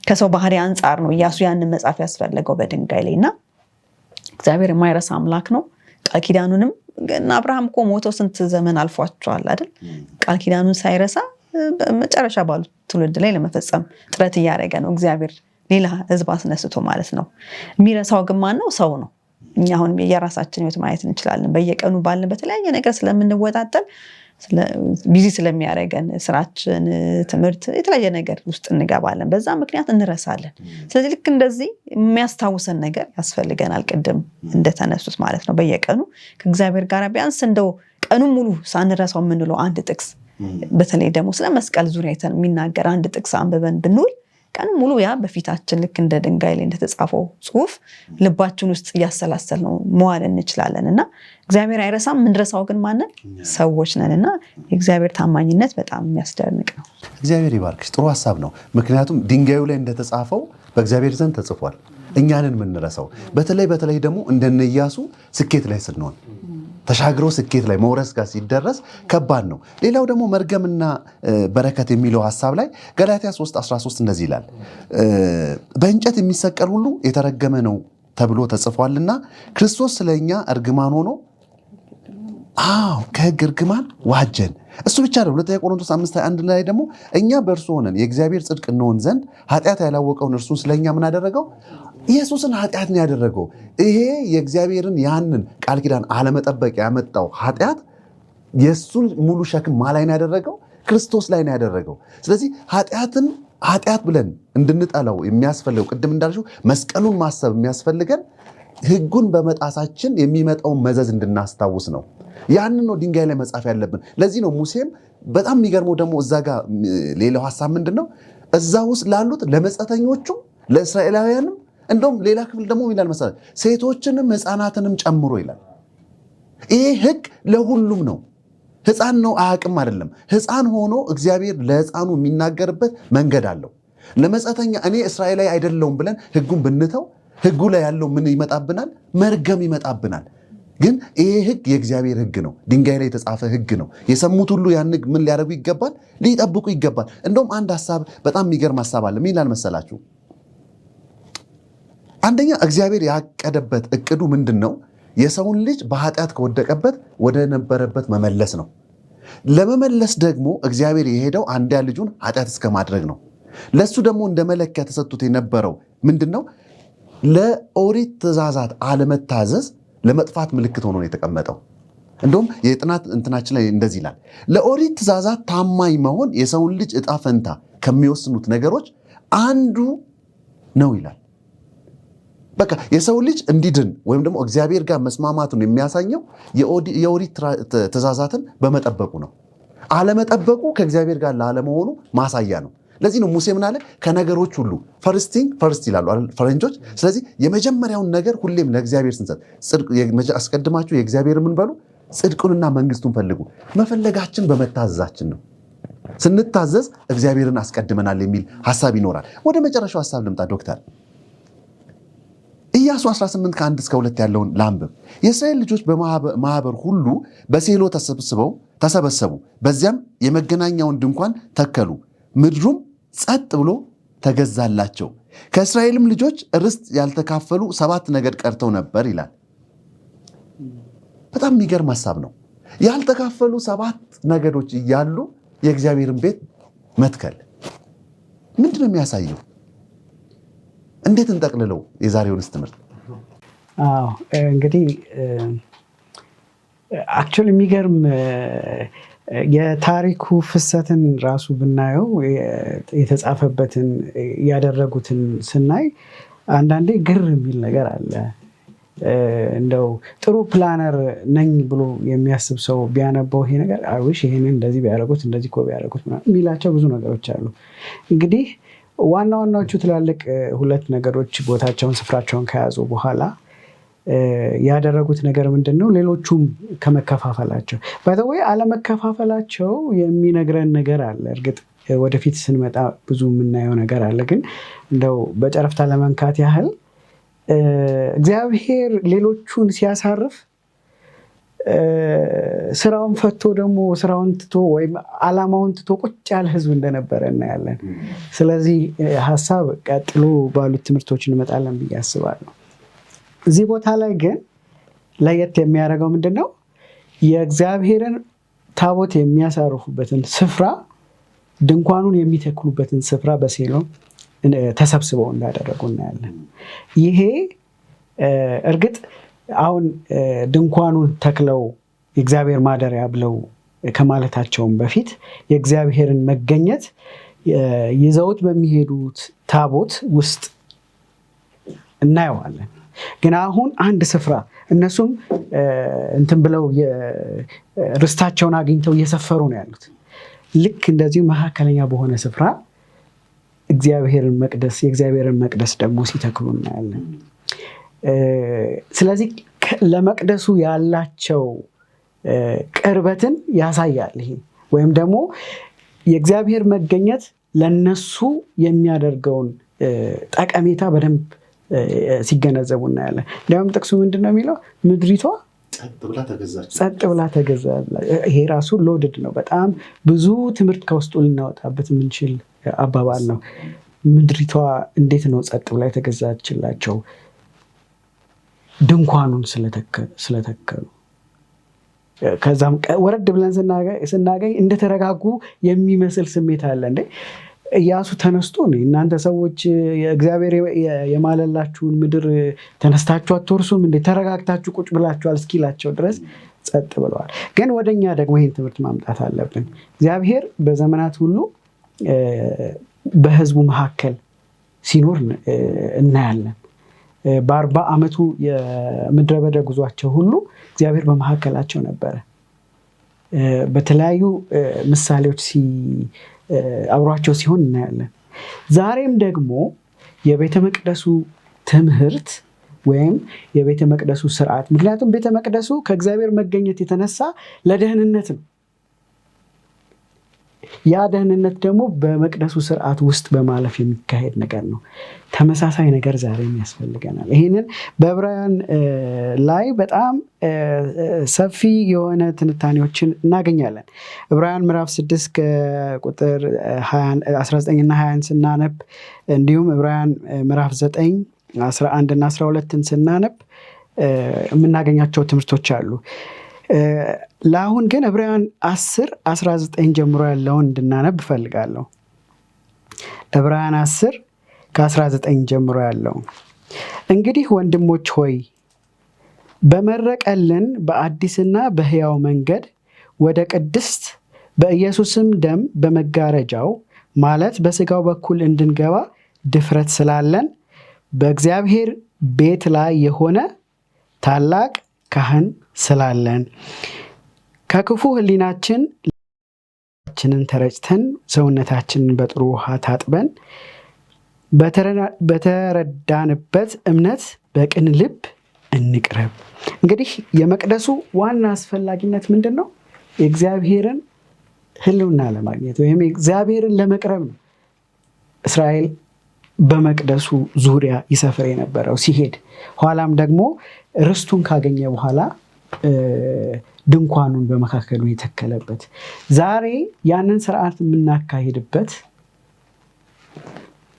ከሰው ባህሪ አንጻር ነው ኢያሱ ያንን መጻፍ ያስፈለገው በድንጋይ ላይ። እና እግዚአብሔር የማይረሳ አምላክ ነው። ቃል ኪዳኑንም አብርሃም እኮ ሞቶ ስንት ዘመን አልፏቸዋል አይደል? ቃል ኪዳኑን ሳይረሳ መጨረሻ ባሉት ትውልድ ላይ ለመፈጸም ጥረት እያደረገ ነው እግዚአብሔር ሌላ ህዝብ አስነስቶ ማለት ነው። የሚረሳው ግን ማን ነው? ሰው ነው። እኛ አሁን የራሳችን ህይወት ማየት እንችላለን። በየቀኑ ባለን በተለያየ ነገር ስለምንወጣጠል ቢዚ ስለሚያደርገን ስራችን፣ ትምህርት፣ የተለያየ ነገር ውስጥ እንገባለን። በዛ ምክንያት እንረሳለን። ስለዚህ ልክ እንደዚህ የሚያስታውሰን ነገር ያስፈልገናል። ቅድም እንደተነሱት ማለት ነው። በየቀኑ ከእግዚአብሔር ጋር ቢያንስ እንደው ቀኑን ሙሉ ሳንረሳው የምንለው አንድ ጥቅስ፣ በተለይ ደግሞ ስለ መስቀል ዙሪያ የሚናገር አንድ ጥቅስ አንብበን ብንውል ቀን ሙሉ ያ በፊታችን ልክ እንደ ድንጋይ ላይ እንደተጻፈው ጽሑፍ ልባችን ውስጥ እያሰላሰል ነው መዋል እንችላለን። እና እግዚአብሔር አይረሳም። ምንረሳው ግን ማንን? ሰዎች ነን። እና የእግዚአብሔር ታማኝነት በጣም የሚያስደንቅ ነው። እግዚአብሔር ይባርክሽ። ጥሩ ሀሳብ ነው። ምክንያቱም ድንጋዩ ላይ እንደተጻፈው በእግዚአብሔር ዘንድ ተጽፏል። እኛንን የምንረሳው በተለይ ደግሞ እንደነ ኢያሱ ስኬት ላይ ስንሆን ተሻግረው ስኬት ላይ መውረስ ጋር ሲደረስ ከባድ ነው። ሌላው ደግሞ መርገምና በረከት የሚለው ሀሳብ ላይ ገላትያ 3:13 እንደዚህ ይላል፣ በእንጨት የሚሰቀል ሁሉ የተረገመ ነው ተብሎ ተጽፏልና ክርስቶስ ስለኛ እርግማን ሆኖ ከሕግ እርግማን ዋጀን። እሱ ብቻ ነው። 2 ቆሮንቶስ 5:21 ላይ ደግሞ እኛ በእርሱ ሆነን የእግዚአብሔር ጽድቅ እንሆን ዘንድ ኃጢአት ያላወቀውን እርሱን ስለኛ ምን አደረገው? ኢየሱስን ኃጢአት ነው ያደረገው። ይሄ የእግዚአብሔርን ያንን ቃል ኪዳን አለመጠበቅ ያመጣው ኃጢአት የእሱን ሙሉ ሸክም ላይ ነው ያደረገው፣ ክርስቶስ ላይ ነው ያደረገው። ስለዚህ ኃጢአትን ኃጢአት ብለን እንድንጠላው የሚያስፈልገው ቅድም እንዳልሽው መስቀሉን ማሰብ የሚያስፈልገን ሕጉን በመጣሳችን የሚመጣውን መዘዝ እንድናስታውስ ነው። ያንን ነው ድንጋይ ላይ መጻፍ ያለብን። ለዚህ ነው ሙሴም በጣም የሚገርመው ደግሞ እዛ ጋር ሌላው ሀሳብ ምንድን ነው? እዛ ውስጥ ላሉት ለመጻተኞቹም ለእስራኤላውያንም እንደውም ሌላ ክፍል ደግሞ ይላል መሰለኝ ሴቶችንም ሕፃናትንም ጨምሮ ይላል። ይሄ ሕግ ለሁሉም ነው። ሕፃን ነው አያውቅም አይደለም። ሕፃን ሆኖ እግዚአብሔር ለሕፃኑ የሚናገርበት መንገድ አለው። ለመጻተኛ እኔ እስራኤላዊ አይደለሁም ብለን ሕጉን ብንተው ሕጉ ላይ ያለው ምን ይመጣብናል? መርገም ይመጣብናል። ግን ይሄ ሕግ የእግዚአብሔር ሕግ ነው። ድንጋይ ላይ የተጻፈ ሕግ ነው። የሰሙት ሁሉ ያን ሕግ ምን ሊያደርጉ ይገባል? ሊጠብቁ ይገባል። እንደውም አንድ ሀሳብ በጣም የሚገርም ሀሳብ አለ። ምን ይላል መሰላችሁ? አንደኛ እግዚአብሔር ያቀደበት እቅዱ ምንድን ነው? የሰውን ልጅ በኃጢአት ከወደቀበት ወደ ነበረበት መመለስ ነው። ለመመለስ ደግሞ እግዚአብሔር የሄደው አንድያ ልጁን ኃጢአት እስከ ማድረግ ነው። ለሱ ደግሞ እንደ መለኪያ ተሰጥቶት የነበረው ምንድነው? ለኦሪት ትእዛዛት አለመታዘዝ ለመጥፋት ምልክት ሆኖ ነው የተቀመጠው። እንደውም የጥናት እንትናችን ላይ እንደዚህ ይላል፣ ለኦሪት ትእዛዛት ታማኝ መሆን የሰውን ልጅ ዕጣ ፈንታ ከሚወስኑት ነገሮች አንዱ ነው ይላል። በቃ የሰው ልጅ እንዲድን ወይም ደግሞ እግዚአብሔር ጋር መስማማቱን የሚያሳየው የኦሪት ትእዛዛትን በመጠበቁ ነው። አለመጠበቁ ከእግዚአብሔር ጋር ላለመሆኑ ማሳያ ነው። ለዚህ ነው ሙሴ ምን አለ? ከነገሮች ሁሉ ፈርስቲንግ ፈርስት ይላሉ ፈረንጆች። ስለዚህ የመጀመሪያውን ነገር ሁሌም ለእግዚአብሔር ስንሰጥ አስቀድማችሁ የእግዚአብሔር ምን በሉ ጽድቁንና መንግስቱን ፈልጉ። መፈለጋችን በመታዘዛችን ነው። ስንታዘዝ እግዚአብሔርን አስቀድመናል የሚል ሐሳብ ይኖራል። ወደ መጨረሻው ሐሳብ ልምጣ ዶክተር። ኢያሱ 18 ከ1 እስከ 2 ያለውን ላንብብ። የእስራኤል ልጆች በማህበር ሁሉ በሴሎ ተሰበሰቡ፣ በዚያም የመገናኛውን ድንኳን ተከሉ፣ ምድሩም ጸጥ ብሎ ተገዛላቸው። ከእስራኤልም ልጆች ርስት ያልተካፈሉ 7 ነገድ ቀርተው ነበር ይላል። በጣም የሚገርም ሐሳብ ነው። ያልተካፈሉ 7 ነገዶች እያሉ የእግዚአብሔርን ቤት መትከል ምንድን ነው የሚያሳየው? እንዴት እንጠቅልለው የዛሬውንስ ትምህርት? እንግዲህ አክቹዋሊ የሚገርም የታሪኩ ፍሰትን ራሱ ብናየው የተጻፈበትን ያደረጉትን ስናይ አንዳንዴ ግር የሚል ነገር አለ። እንደው ጥሩ ፕላነር ነኝ ብሎ የሚያስብ ሰው ቢያነበው ይሄ ነገር አይውሽ ይሄንን እንደዚህ ቢያደርጉት እንደዚህ እኮ ቢያደርጉት የሚላቸው ብዙ ነገሮች አሉ። እንግዲህ ዋና ዋናዎቹ ትላልቅ 2 ነገሮች ቦታቸውን ስፍራቸውን ከያዙ በኋላ ያደረጉት ነገር ምንድን ነው? ሌሎቹም ከመከፋፈላቸው ባይዘወይ አለመከፋፈላቸው የሚነግረን ነገር አለ። እርግጥ ወደፊት ስንመጣ ብዙ የምናየው ነገር አለ። ግን እንደው በጨረፍታ ለመንካት ያህል እግዚአብሔር ሌሎቹን ሲያሳርፍ ስራውን ፈቶ ደግሞ ስራውን ትቶ ወይም ዓላማውን ትቶ ቁጭ ያለ ህዝብ እንደነበረ እናያለን። ስለዚህ ሀሳብ ቀጥሎ ባሉት ትምህርቶች እንመጣለን ብዬ አስባለሁ። እዚህ ቦታ ላይ ግን ለየት የሚያደርገው ምንድን ነው? የእግዚአብሔርን ታቦት የሚያሳርፉበትን ስፍራ፣ ድንኳኑን የሚተክሉበትን ስፍራ በሴሎ ተሰብስበው እንዳደረጉ እናያለን። ይሄ እርግጥ አሁን ድንኳኑን ተክለው የእግዚአብሔር ማደሪያ ብለው ከማለታቸውም በፊት የእግዚአብሔርን መገኘት ይዘውት በሚሄዱት ታቦት ውስጥ እናየዋለን። ግን አሁን አንድ ስፍራ እነሱም እንትን ብለው ርስታቸውን አግኝተው እየሰፈሩ ነው ያሉት። ልክ እንደዚሁ መካከለኛ በሆነ ስፍራ የእግዚአብሔርን መቅደስ ደግሞ ሲተክሉ እናያለን። ስለዚህ ለመቅደሱ ያላቸው ቅርበትን ያሳያል። ይሄ ወይም ደግሞ የእግዚአብሔር መገኘት ለነሱ የሚያደርገውን ጠቀሜታ በደንብ ሲገነዘቡ እናያለን። እንዲያውም ጥቅሱ ምንድን ነው የሚለው? ምድሪቷ ጸጥ ብላ ተገዛ። ይሄ ራሱ ሎድድ ነው። በጣም ብዙ ትምህርት ከውስጡ ልናወጣበት የምንችል አባባል ነው። ምድሪቷ እንዴት ነው ጸጥ ብላ የተገዛችላቸው? ድንኳኑን ስለተከሉ። ከዛም ወረድ ብለን ስናገኝ እንደተረጋጉ የሚመስል ስሜት አለ። እንዴ ኢያሱ ተነስቶ እናንተ ሰዎች እግዚአብሔር የማለላችሁን ምድር ተነስታችሁ አትወርሱም እንዴ? ተረጋግታችሁ ቁጭ ብላችኋል እስኪላቸው ድረስ ጸጥ ብለዋል። ግን ወደኛ ደግሞ ይህን ትምህርት ማምጣት አለብን። እግዚአብሔር በዘመናት ሁሉ በህዝቡ መካከል ሲኖር እናያለን። በ40 ዓመቱ የምድረ በዳ ጉዟቸው ሁሉ እግዚአብሔር በመካከላቸው ነበረ። በተለያዩ ምሳሌዎች አብሯቸው ሲሆን እናያለን። ዛሬም ደግሞ የቤተ መቅደሱ ትምህርት ወይም የቤተ መቅደሱ ስርዓት፣ ምክንያቱም ቤተ መቅደሱ ከእግዚአብሔር መገኘት የተነሳ ለደህንነት ነው። ያ ደህንነት ደግሞ በመቅደሱ ስርዓት ውስጥ በማለፍ የሚካሄድ ነገር ነው። ተመሳሳይ ነገር ዛሬም ያስፈልገናል። ይህንን በዕብራውያን ላይ በጣም ሰፊ የሆነ ትንታኔዎችን እናገኛለን። ዕብራውያን ምዕራፍ 6 ከቁጥር 19 እና 20 ስናነብ፣ እንዲሁም ዕብራውያን ምዕራፍ 9 11 እና 12 ስናነብ የምናገኛቸው ትምህርቶች አሉ። ለአሁን ግን ዕብራውያን 10:19 ጀምሮ ያለውን እንድናነብ እፈልጋለሁ። ዕብራውያን 10:19 ጀምሮ ያለው እንግዲህ ወንድሞች ሆይ በመረቀልን በአዲስና በሕያው መንገድ ወደ ቅድስት በኢየሱስም ደም በመጋረጃው ማለት በሥጋው በኩል እንድንገባ ድፍረት ስላለን በእግዚአብሔር ቤት ላይ የሆነ ታላቅ ካህን ስላለን ከክፉ ሕሊናችንን ተረጭተን ሰውነታችንን በጥሩ ውሃ ታጥበን በተረዳንበት እምነት በቅን ልብ እንቅረብ። እንግዲህ የመቅደሱ ዋና አስፈላጊነት ምንድን ነው? የእግዚአብሔርን ሕልውና ለማግኘት ወይም እግዚአብሔርን ለመቅረብ ነው። እስራኤል በመቅደሱ ዙሪያ ይሰፍር የነበረው ሲሄድ፣ ኋላም ደግሞ ርስቱን ካገኘ በኋላ ድንኳኑን በመካከሉ የተከለበት፣ ዛሬ ያንን ስርዓት የምናካሂድበት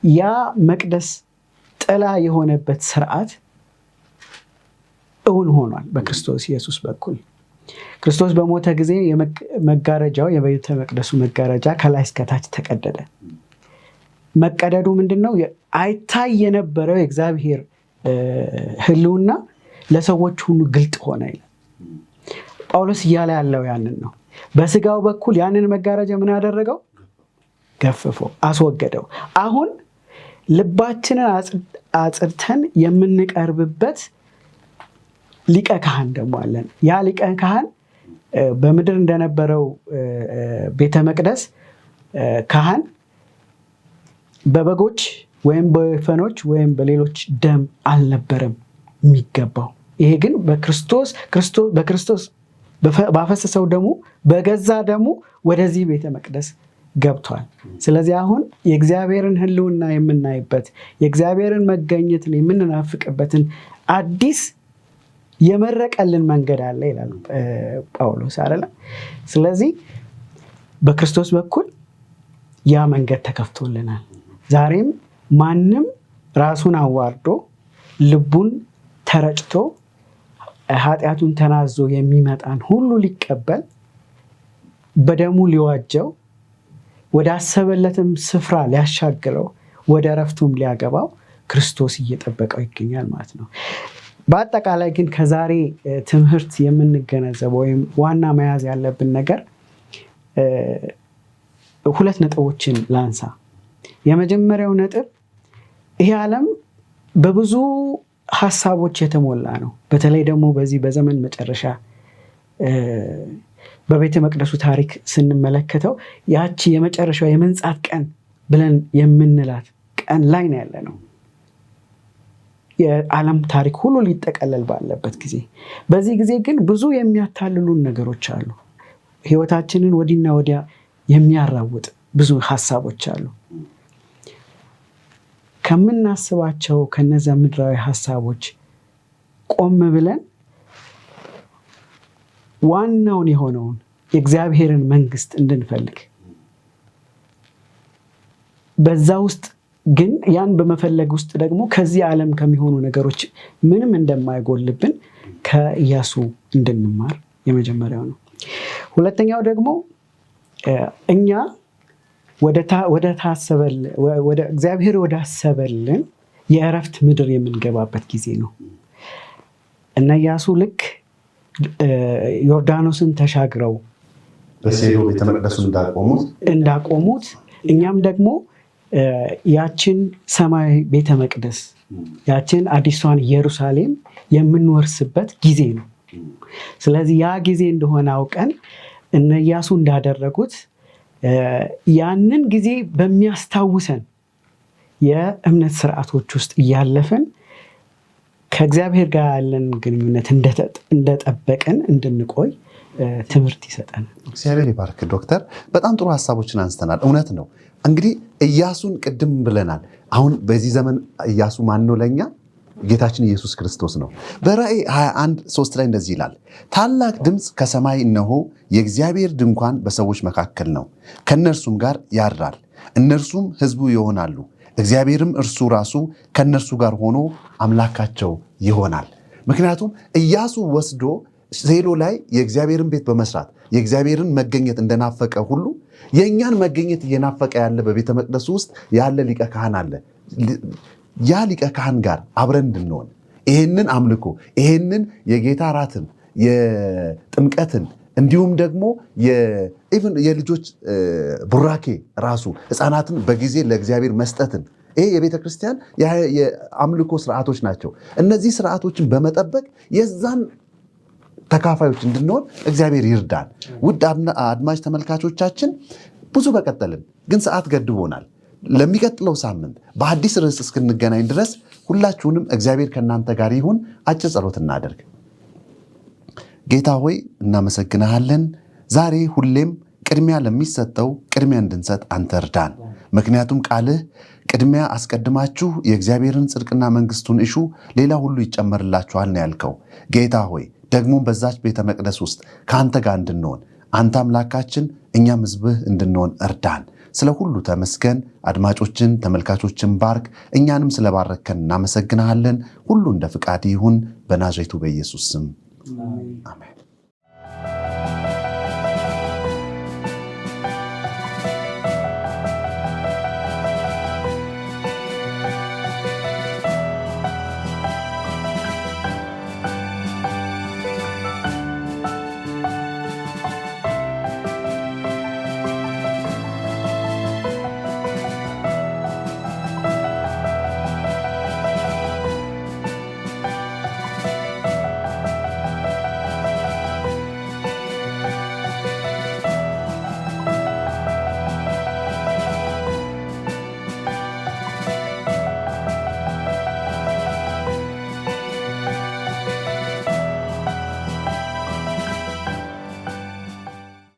ያ መቅደስ ጥላ የሆነበት ስርዓት እውን ሆኗል በክርስቶስ ኢየሱስ በኩል። ክርስቶስ በሞተ ጊዜ መጋረጃው የቤተ መቅደሱ መጋረጃ ከላይ እስከታች ተቀደደ። መቀደዱ ምንድን ነው? አይታይ የነበረው የእግዚአብሔር ሕልውና ለሰዎች ሁሉ ግልጥ ሆነ ይላል ጳውሎስ። እያለ ያለው ያንን ነው። በስጋው በኩል ያንን መጋረጃ ምን ያደረገው? ገፍፎ አስወገደው። አሁን ልባችንን አጽድተን የምንቀርብበት ሊቀ ካህን ደግሞ አለን። ያ ሊቀ ካህን በምድር እንደነበረው ቤተ መቅደስ ካህን በበጎች ወይም በወይፈኖች ወይም በሌሎች ደም አልነበረም የሚገባው። ይሄ ግን በክርስቶስ ባፈሰሰው ደሙ በገዛ ደሙ ወደዚህ ቤተ መቅደስ ገብቷል። ስለዚህ አሁን የእግዚአብሔርን ሕልውና የምናይበት የእግዚአብሔርን መገኘትን የምንናፍቅበትን አዲስ የመረቀልን መንገድ አለ ይላል ጳውሎስ አይደለም። ስለዚህ በክርስቶስ በኩል ያ መንገድ ተከፍቶልናል። ዛሬም ማንም ራሱን አዋርዶ ልቡን ተረጭቶ ኃጢአቱን ተናዞ የሚመጣን ሁሉ ሊቀበል በደሙ ሊዋጀው ወደ አሰበለትም ስፍራ ሊያሻግረው ወደ እረፍቱም ሊያገባው ክርስቶስ እየጠበቀው ይገኛል ማለት ነው። በአጠቃላይ ግን ከዛሬ ትምህርት የምንገነዘበው ወይም ዋና መያዝ ያለብን ነገር 2 ነጥቦችን ላንሳ። የመጀመሪያው ነጥብ ይሄ ዓለም በብዙ ሀሳቦች የተሞላ ነው። በተለይ ደግሞ በዚህ በዘመን መጨረሻ በቤተ መቅደሱ ታሪክ ስንመለከተው ያቺ የመጨረሻው የመንጻት ቀን ብለን የምንላት ቀን ላይ ነው ያለ ነው። የዓለም ታሪክ ሁሉ ሊጠቀለል ባለበት ጊዜ፣ በዚህ ጊዜ ግን ብዙ የሚያታልሉን ነገሮች አሉ። ሕይወታችንን ወዲና ወዲያ የሚያራውጥ ብዙ ሀሳቦች አሉ። ከምናስባቸው ከነዛ ምድራዊ ሀሳቦች ቆም ብለን ዋናውን የሆነውን የእግዚአብሔርን መንግስት እንድንፈልግ፣ በዛ ውስጥ ግን ያን በመፈለግ ውስጥ ደግሞ ከዚህ ዓለም ከሚሆኑ ነገሮች ምንም እንደማይጎልብን ከኢያሱ እንድንማር የመጀመሪያው ነው። ሁለተኛው ደግሞ እኛ ወደ እግዚአብሔር ወዳሰበልን የእረፍት ምድር የምንገባበት ጊዜ ነው እና ኢያሱ ልክ ዮርዳኖስን ተሻግረው በሴሎ ቤተ መቅደሱን እንዳቆሙት እኛም ደግሞ ያችን ሰማያዊ ቤተ መቅደስ ያችን አዲሷን ኢየሩሳሌም የምንወርስበት ጊዜ ነው። ስለዚህ ያ ጊዜ እንደሆነ አውቀን እነ ኢያሱ እንዳደረጉት ያንን ጊዜ በሚያስታውሰን የእምነት ስርዓቶች ውስጥ እያለፍን ከእግዚአብሔር ጋር ያለን ግንኙነት እንደጠበቅን እንድንቆይ ትምህርት ይሰጠናል። እግዚአብሔር ይባርክ ዶክተር። በጣም ጥሩ ሀሳቦችን አንስተናል። እውነት ነው። እንግዲህ ኢያሱን ቅድም ብለናል። አሁን በዚህ ዘመን ኢያሱ ማን ነው ለእኛ? ጌታችን ኢየሱስ ክርስቶስ ነው። በራእይ 21:3 ላይ እንደዚህ ይላል፣ ታላቅ ድምፅ ከሰማይ እነሆ የእግዚአብሔር ድንኳን በሰዎች መካከል ነው፣ ከእነርሱም ጋር ያድራል፣ እነርሱም ሕዝቡ ይሆናሉ፣ እግዚአብሔርም እርሱ ራሱ ከእነርሱ ጋር ሆኖ አምላካቸው ይሆናል። ምክንያቱም ኢያሱ ወስዶ ሴሎ ላይ የእግዚአብሔርን ቤት በመስራት የእግዚአብሔርን መገኘት እንደናፈቀ ሁሉ የእኛን መገኘት እየናፈቀ ያለ በቤተ መቅደሱ ውስጥ ያለ ሊቀ ካህን አለ። ያ ሊቀ ካህን ጋር አብረን እንድንሆን ይሄንን አምልኮ ይሄንን የጌታ እራትን የጥምቀትን እንዲሁም ደግሞ የልጆች ቡራኬ ራሱ ሕፃናትን በጊዜ ለእግዚአብሔር መስጠትን ይሄ የቤተ ክርስቲያን የአምልኮ ስርዓቶች ናቸው። እነዚህ ስርዓቶችን በመጠበቅ የዛን ተካፋዮች እንድንሆን እግዚአብሔር ይርዳን። ውድ አድማጭ ተመልካቾቻችን ብዙ በቀጠልን፣ ግን ሰዓት ገድቦናል። ለሚቀጥለው ሳምንት በአዲስ ርዕስ እስክንገናኝ ድረስ ሁላችሁንም እግዚአብሔር ከእናንተ ጋር ይሁን። አጭር ጸሎት እናደርግ። ጌታ ሆይ እናመሰግንሃለን። ዛሬ ሁሌም ቅድሚያ ለሚሰጠው ቅድሚያ እንድንሰጥ አንተ እርዳን። ምክንያቱም ቃልህ ቅድሚያ አስቀድማችሁ የእግዚአብሔርን ጽድቅና መንግስቱን እሹ፣ ሌላ ሁሉ ይጨመርላችኋል ነው ያልከው። ጌታ ሆይ ደግሞ በዛች ቤተ መቅደስ ውስጥ ከአንተ ጋር እንድንሆን አንተ አምላካችን እኛም ሕዝብህ እንድንሆን እርዳን። ስለ ሁሉ ተመስገን። አድማጮችን ተመልካቾችን ባርክ። እኛንም ስለባረከን እናመሰግንሃለን። ሁሉ እንደ ፍቃድ ይሁን፣ በናዝሬቱ በኢየሱስ ስም አሜን።